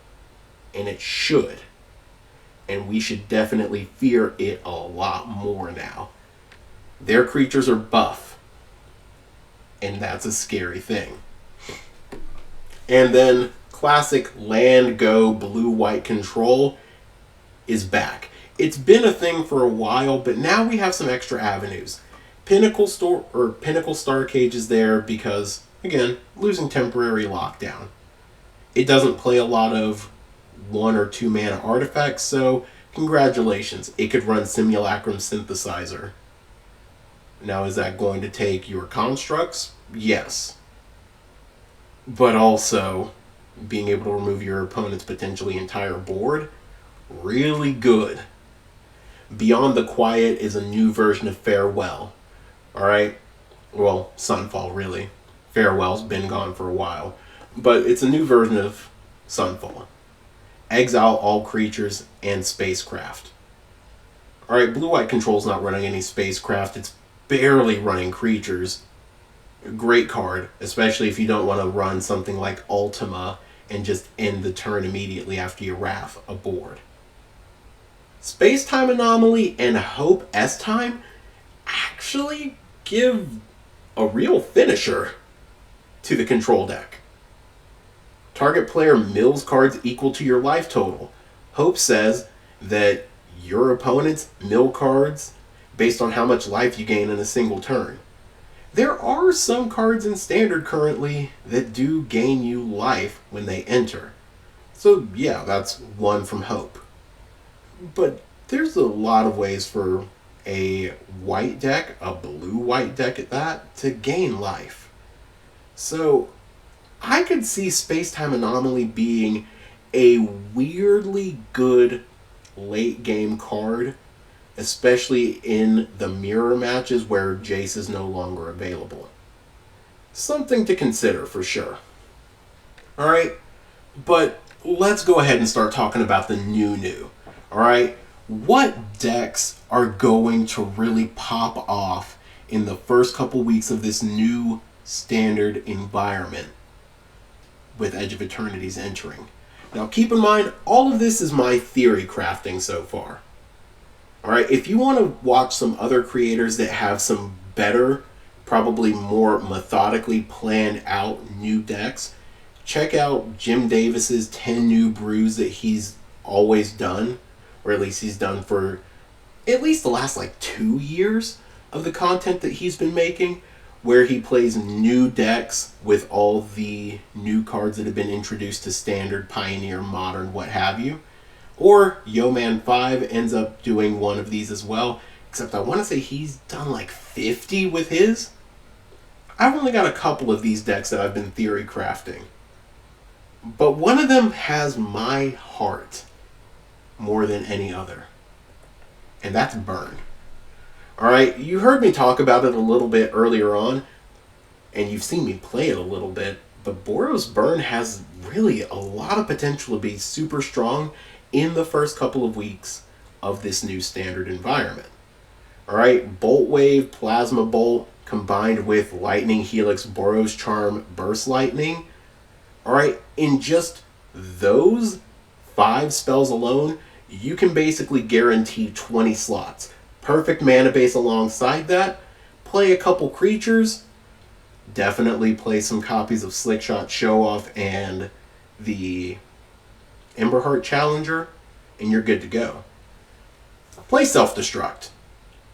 And it should. And we should definitely fear it a lot more now. Their creatures are buff. And that's a scary thing. And then classic land go blue-white control is back. It's been a thing for a while, but now we have some extra avenues. Pinnacle Starcage is there because, again, losing temporary lockdown. It doesn't play a lot of 1 or 2 mana artifacts, so congratulations. It could run Simulacrum Synthesizer. Now, is that going to take your constructs? Yes. But also, being able to remove your opponent's potentially entire board, really good. Beyond the Quiet is a new version of Farewell. Alright? Well, Sunfall, really. Farewell's been gone for a while. But it's a new version of Sunfall. Exile all creatures and spacecraft. Alright, blue-white control's not running any spacecraft. It's barely running creatures. Great card, especially if you don't want to run something like Ultima and just end the turn immediately after you wrath a board. Space-Time Anomaly and Hope S-Time actually give a real finisher to the control deck. Target player mills cards equal to your life total. Hope says that your opponents mill cards based on how much life you gain in a single turn. There are some cards in Standard currently that do gain you life when they enter. So yeah, that's one from Hope. But there's a lot of ways for a white deck, a blue-white deck at that, to gain life. So I could see Space-Time Anomaly being a weirdly good late-game card, especially in the mirror matches where Jace is no longer available. Something to consider for sure. Alright, but let's go ahead and start talking about the new. Alright, what decks are going to really pop off in the first couple weeks of this new Standard environment with Edge of Eternities entering? Now keep in mind, all of this is my theory crafting so far. Alright, if you want to watch some other creators that have some better, probably more methodically planned out new decks, check out Jim Davis's 10 new brews that he's always done, or at least he's done for at least the last 2 years of the content that he's been making, where he plays new decks with all the new cards that have been introduced to Standard, Pioneer, Modern, what have you. Or Yeoman5 ends up doing one of these as well, except I want to say he's done 50 with his. I've only got a couple of these decks that I've been theory crafting. But one of them has my heart more than any other. And that's Burn. Alright, you heard me talk about it a little bit earlier on, and you've seen me play it a little bit, but Boros Burn has really a lot of potential to be super strong in the first couple of weeks of this new Standard environment. Alright, Bolt Wave, Plasma Bolt, combined with Lightning Helix, Boros Charm, Burst Lightning. Alright, in just Those 5 spells alone, you can basically guarantee 20 slots. Perfect mana base alongside that. Play a couple creatures. Definitely play some copies of Slickshot Show Off and the Emberheart Challenger, and you're good to go. Play Self-Destruct.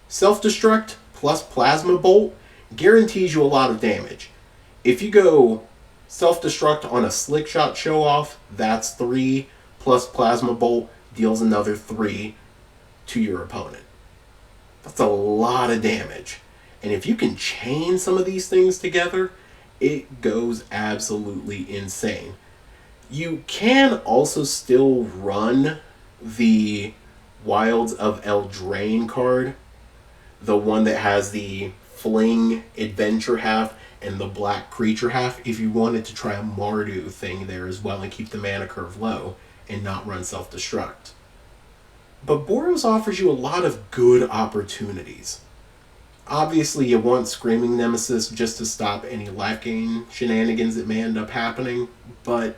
Self-Destruct plus Plasma Bolt guarantees you a lot of damage. If you go Self-Destruct on a Slickshot Show Off, that's 3, plus Plasma Bolt deals another 3 to your opponent. That's a lot of damage. And if you can chain some of these things together, it goes absolutely insane. You can also still run the Wilds of Eldraine card, the one that has the Fling Adventure half and the Black Creature half, if you wanted to try a Mardu thing there as well and keep the mana curve low and not run Self-Destruct. But Boros offers you a lot of good opportunities. Obviously, you want Screaming Nemesis just to stop any life gain shenanigans that may end up happening, but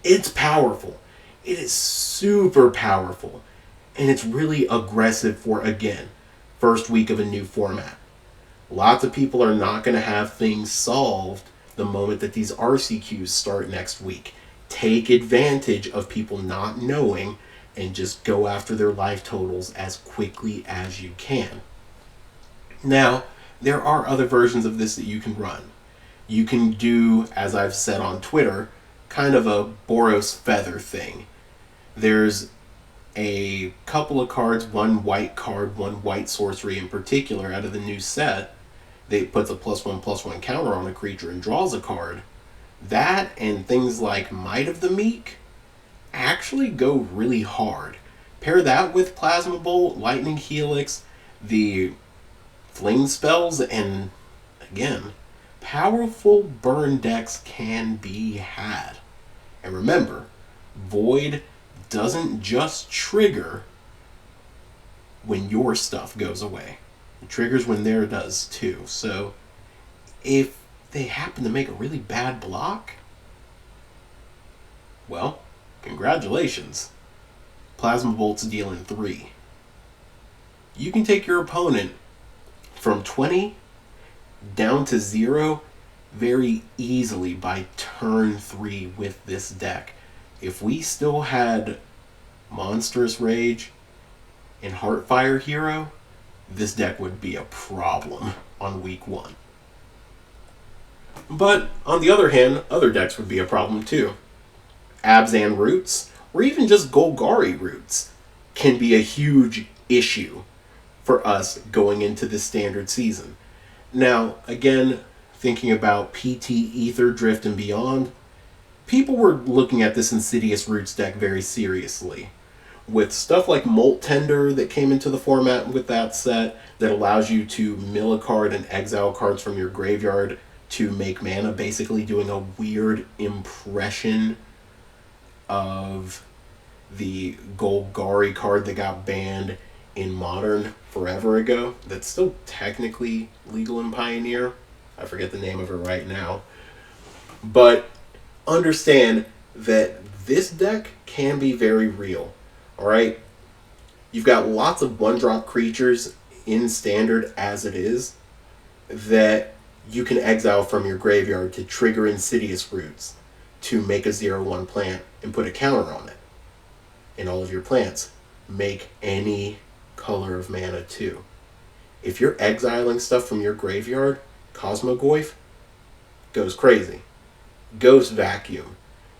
it's powerful. It is super powerful, and it's really aggressive for, again, first week of a new format. Lots of people are not going to have things solved the moment that these RCQs start next week. Take advantage of people not knowing and just go after their life totals as quickly as you can. Now, there are other versions of this that you can run. You can do, as I've said on Twitter, kind of a Boros Feather thing. There's a couple of cards, one white card, one white sorcery in particular out of the new set, that puts a +1/+1 counter on a creature and draws a card. That and things like Might of the Meek actually go really hard. Pair that with Plasma Bolt, Lightning Helix, the Fling spells, and again, powerful burn decks can be had. And remember, Void doesn't just trigger when your stuff goes away. It triggers when their does too. So if they happen to make a really bad block, well, congratulations. Plasma Bolt's dealing 3. You can take your opponent from 20 down to 0 very easily by turn 3 with this deck. If we still had Monstrous Rage and Heartfire Hero, this deck would be a problem on week 1. But on the other hand, other decks would be a problem too. Abzan Roots, or even just Golgari Roots, can be a huge issue for us going into the standard season. Now, again, thinking about PT, Ether, Drift, and beyond, people were looking at this Insidious Roots deck very seriously. With stuff like Molt Tender that came into the format with that set that allows you to mill a card and exile cards from your graveyard to make mana, basically doing a weird impression of the Golgari card that got banned in Modern forever ago, that's still technically legal in Pioneer. I forget the name of it right now. But understand that this deck can be very real. Alright? You've got lots of 1-drop creatures in Standard as it is that you can exile from your graveyard to trigger Insidious Roots to make a 0/1 plant and put a counter on it. And all of your plants make any color of mana too. If you're exiling stuff from your graveyard, Cosmogoyf goes crazy. Ghost Vacuum,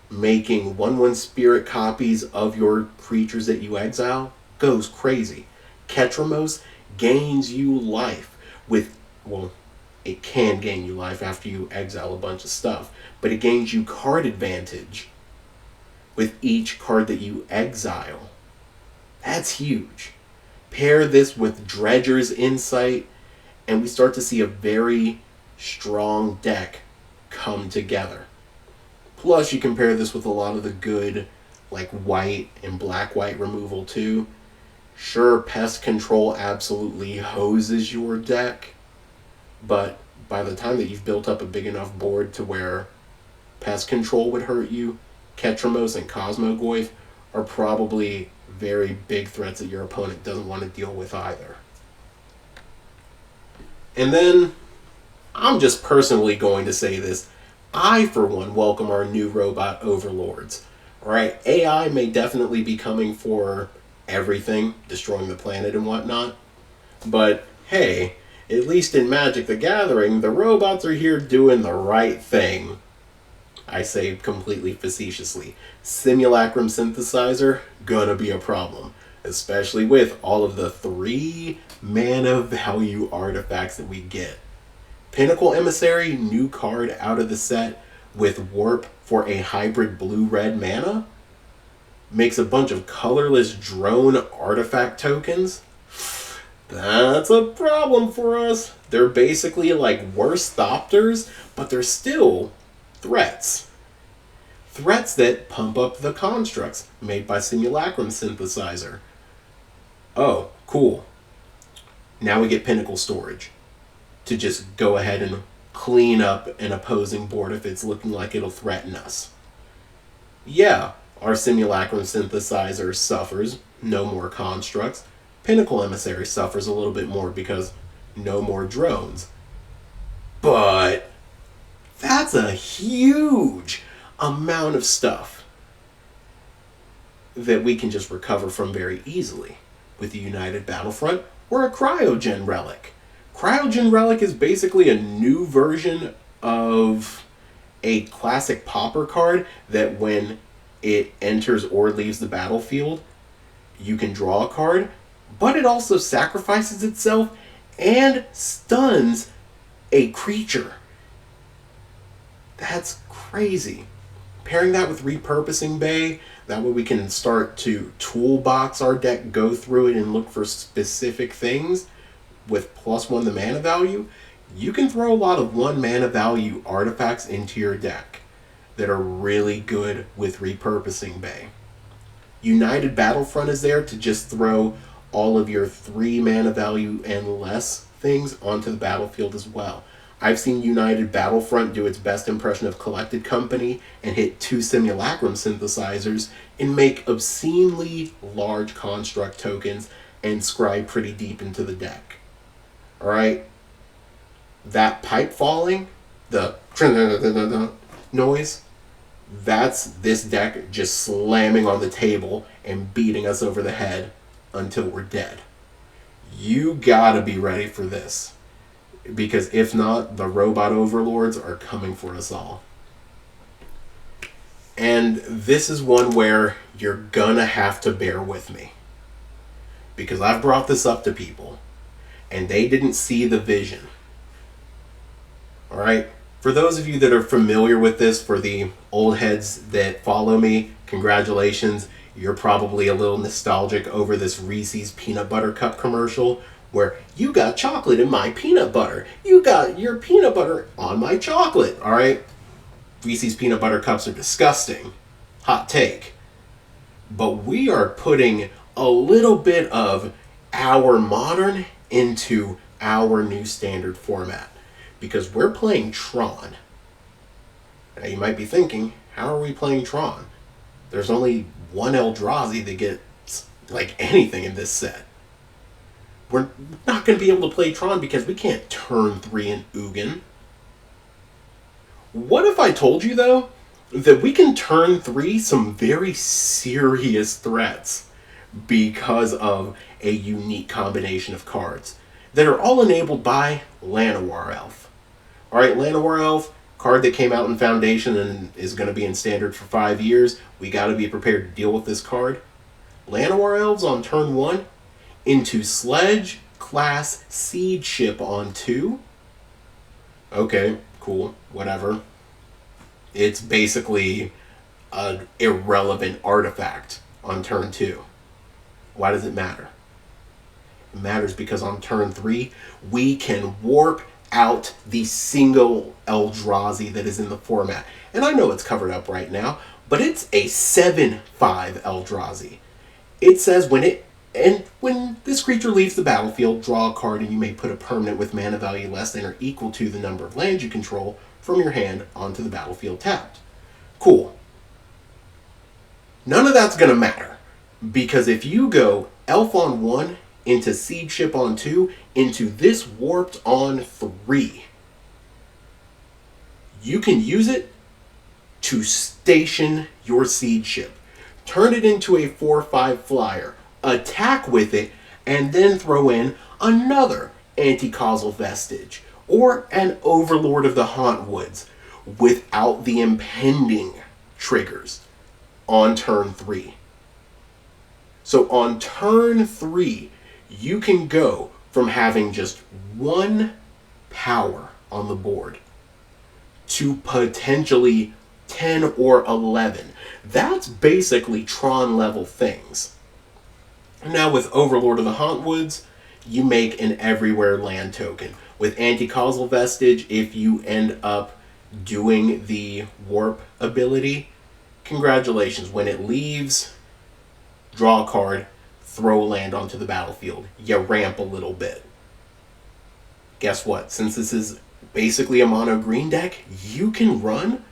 making 1/1 spirit copies of your creatures that you exile, goes crazy. Ketramos gains you life with, well, it can gain you life after you exile a bunch of stuff, but it gains you card advantage with each card that you exile. That's huge. Pair this with Dredger's Insight, and we start to see a very strong deck come together. Plus, you compare this with a lot of the good, like white and black-white removal too. Sure, Pest Control absolutely hoses your deck, but by the time that you've built up a big enough board to where Pest Control would hurt you, Ketramos and Cosmogoyf are probably very big threats that your opponent doesn't want to deal with either. And then, I'm just personally going to say this, I, for one, welcome our new robot overlords. Alright, AI may definitely be coming for everything, destroying the planet and whatnot, but hey, at least in Magic the Gathering, the robots are here doing the right thing. I say completely facetiously. Simulacrum Synthesizer, gonna be a problem. Especially with all of the 3 mana value artifacts that we get. Pinnacle Emissary, new card out of the set with Warp for a hybrid blue-red mana. Makes a bunch of colorless drone artifact tokens. That's a problem for us. They're basically like worse Thopters, but they're still threats. Threats that pump up the constructs made by Simulacrum Synthesizer. Oh, cool. Now we get Pinnacle Storage to just go ahead and clean up an opposing board if it's looking like it'll threaten us. Yeah, our Simulacrum Synthesizer suffers, no more constructs. Pinnacle Emissary suffers a little bit more because no more drones. But that's a huge amount of stuff that we can just recover from very easily with the United Battlefront or a Cryogen Relic. Cryogen Relic is basically a new version of a classic Pauper card that when it enters or leaves the battlefield, you can draw a card, but it also sacrifices itself and stuns a creature. That's crazy. Pairing that with Repurposing Bay, that way we can start to toolbox our deck, go through it and look for specific things with +1 the mana value. You can throw a lot of 1 mana value artifacts into your deck that are really good with Repurposing Bay. United Battlefront is there to just throw all of your 3 mana value and less things onto the battlefield as well. I've seen United Battlefront do its best impression of Collected Company and hit 2 Simulacrum Synthesizers and make obscenely large construct tokens and scry pretty deep into the deck. Alright? That pipe falling, the noise, that's this deck just slamming on the table and beating us over the head until we're dead. You gotta be ready for this. Because if not, the robot overlords are coming for us all. And this is one where you're gonna have to bear with me. Because I've brought this up to people, and they didn't see the vision. Alright? For those of you that are familiar with this, for the old heads that follow me, congratulations. You're probably a little nostalgic over this Reese's Peanut Butter Cup commercial where you got chocolate in my peanut butter. You got your peanut butter on my chocolate. Alright? Reese's Peanut Butter Cups are disgusting. Hot take. But we are putting a little bit of our modern into our new standard format. Because we're playing Tron. Now you might be thinking, how are we playing Tron? There's only one Eldrazi that gets like anything in this set. We're not going to be able to play Tron because we can't turn 3 in Ugin. What if I told you, though, that we can turn 3 some very serious threats because of a unique combination of cards that are all enabled by Llanowar Elf. Alright, Llanowar Elf, card that came out in Foundation and is going to be in Standard for 5 years. We got to be prepared to deal with this card. Llanowar Elves on turn 1 into Sledge class Siege Ship on 2. Okay, cool, whatever. It's basically an irrelevant artifact on turn 2. Why does it matter? It matters because on turn 3, we can warp out the single Eldrazi that is in the format. And I know it's covered up right now, but it's a 7/5 Eldrazi. It says when this creature leaves the battlefield, draw a card and you may put a permanent with mana value less than or equal to the number of lands you control from your hand onto the battlefield tapped. Cool. None of that's going to matter. Because if you go Elf on 1 into Seed Ship on 2 into this Warped on 3, you can use it to station your Seed Ship. Turn it into a 4/5 flyer, attack with it, and then throw in another Anti-Causal Vestige or an Overlord of the Hauntwoods without the impending triggers on turn 3. So on turn 3, you can go from having just 1 power on the board to potentially 10 or 11. That's basically Tron level things. Now with Overlord of the Hauntwoods, you make an everywhere land token. With Anti-Causal Vestige, if you end up doing the warp ability, congratulations. When it leaves, draw a card, throw a land onto the battlefield. You ramp a little bit. Guess what? Since this is basically a mono green deck, you can run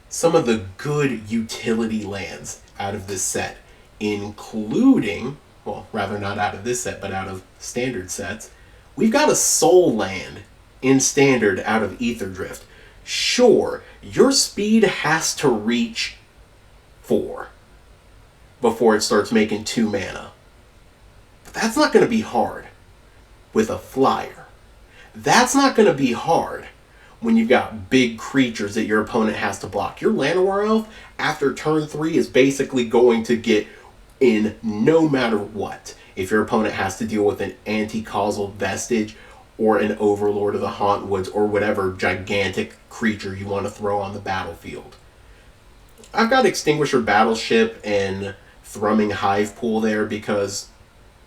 some of the good utility lands out of this set, including, well, rather not out of this set, but out of standard sets. We've got a soul land in standard out of Ether Drift. Sure, your speed has to reach 4 before it starts making 2 mana. But that's not going to be hard with a flyer. That's not going to be hard when you've got big creatures that your opponent has to block. Your Llanowar Elf, after turn 3, is basically going to get in no matter what. If your opponent has to deal with an Anti-Causal Vestige or an Overlord of the Hauntwoods or whatever gigantic creature you want to throw on the battlefield. I've got Extinguisher Battleship and Thrumming Hive Pool there because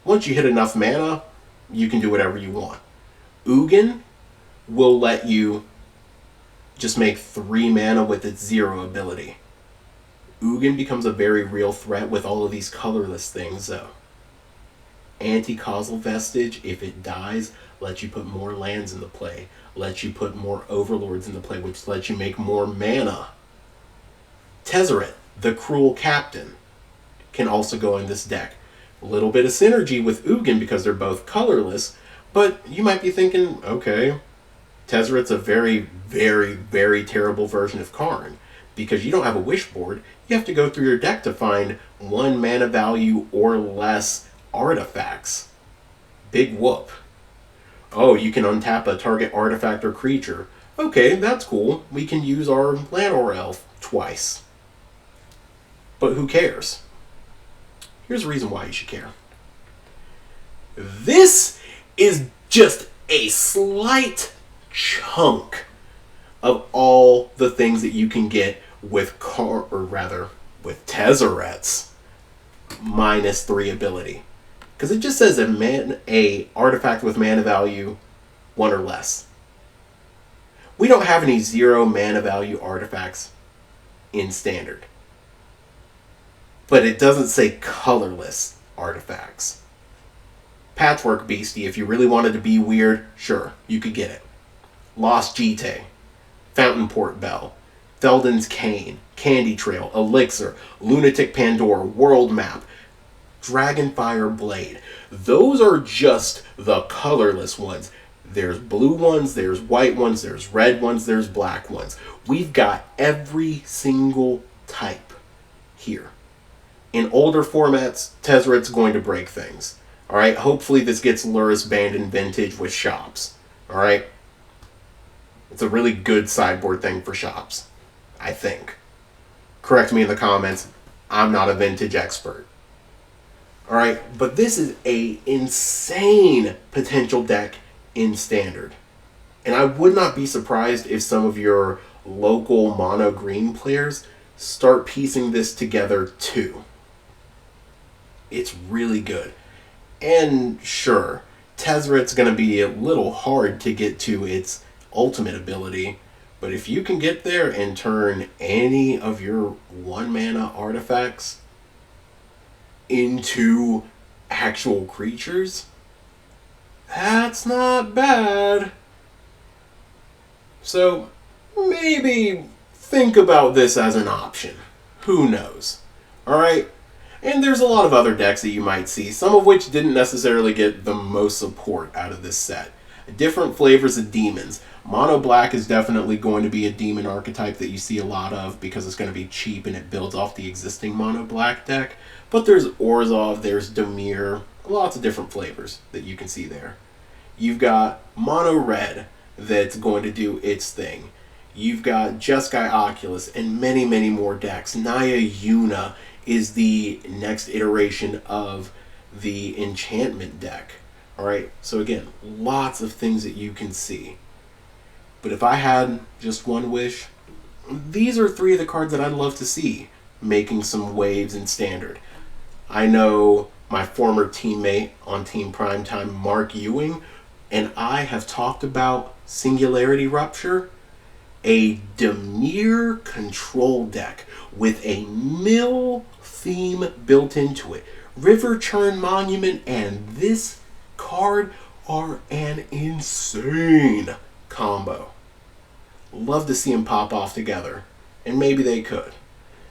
once you hit enough mana, you can do whatever you want. Ugin will let you just make 3 mana with its 0 ability. Ugin becomes a very real threat with all of these colorless things, though. Anti-Causal Vestige, if it dies, lets you put more lands into play, lets you put more Overlords into play, which lets you make more mana. Tezzeret, the Cruel Captain, can also go in this deck. A little bit of synergy with Ugin because they're both colorless, but you might be thinking, okay, Tezzeret's a very, very, very terrible version of Karn. Because you don't have a wish board, you have to go through your deck to find 1 mana value or less artifacts. Big whoop. Oh, you can untap a target artifact or creature. Okay, that's cool. We can use our Llanowar Elf twice. But who cares? Here's a reason why you should care. This is just a slight chunk of all the things that you can get with with Tezzeret's -3 ability. Because it just says a artifact with mana value 1 or less. We don't have any 0 mana value artifacts in standard. But it doesn't say colorless artifacts. Patchwork Beastie, if you really wanted to be weird, sure, you could get it. Lost Jite, Fountain Port Bell, Felden's Cane, Candy Trail, Elixir, Lunatic Pandora, World Map, Dragonfire Blade. Those are just the colorless ones. There's blue ones, there's white ones, there's red ones, there's black ones. We've got every single type here. In older formats, Tezzeret's going to break things. Alright, hopefully this gets Luris banned in Vintage with shops. Alright? It's a really good sideboard thing for shops, I think. Correct me in the comments. I'm not a Vintage expert. Alright, but this is a insane potential deck in Standard. And I would not be surprised if some of your local mono green players start piecing this together too. It's really good. And sure, Tezzeret's going to be a little hard to get to its ultimate ability, but if you can get there and turn any of your 1 mana artifacts into actual creatures, that's not bad. So maybe think about this as an option. Who knows? Alright? And there's a lot of other decks that you might see, some of which didn't necessarily get the most support out of this set. Different flavors of demons. Mono black is definitely going to be a demon archetype that you see a lot of because it's going to be cheap and it builds off the existing mono black deck. But there's Orzhov, there's Dimir, lots of different flavors that you can see there. You've got mono red that's going to do its thing. You've got Jeskai Oculus and many, many more decks. Naya Yuna is the next iteration of the enchantment deck. Alright, so again, lots of things that you can see. But if I had just one wish, these are three of the cards that I'd love to see making some waves in Standard. I know my former teammate on Team Primetime, Mark Ewing, and I have talked about Singularity Rupture, a Dimir control deck with a mill theme built into it. River Churn Monument and this card are an insane combo. Love to see them pop off together, and maybe they could.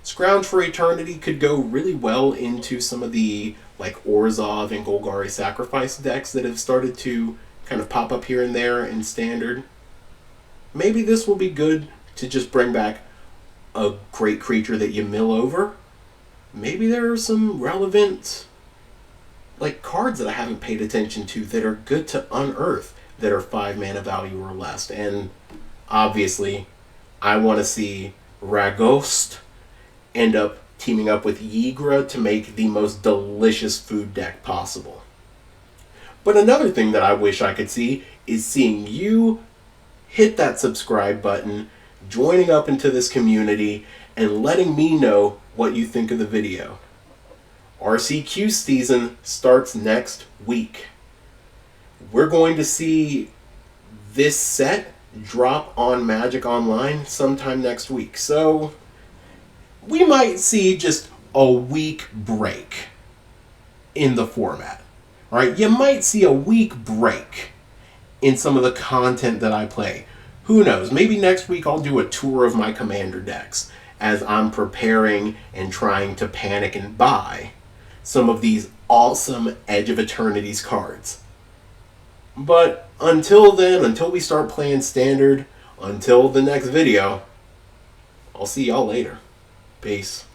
Scrounge for Eternity could go really well into some of the like Orzhov and Golgari Sacrifice decks that have started to kind of pop up here and there in Standard. Maybe this will be good to just bring back a great creature that you mill over. Maybe there are some relevant like cards that I haven't paid attention to that are good to unearth that are 5 mana value or less. And obviously, I want to see Ragost end up teaming up with Yigra to make the most delicious food deck possible. But another thing that I wish I could see is seeing you hit that subscribe button, joining up into this community, and letting me know what you think of the video. RCQ season starts next week. We're going to see this set drop on Magic Online sometime next week. So we might see just a week break in the format. Right? You might see a week break in some of the content that I play. Who knows? Maybe next week I'll do a tour of my Commander decks as I'm preparing and trying to panic and buy some of these awesome Edge of Eternities cards. But until then, until we start playing Standard, until the next video, I'll see y'all later. Peace.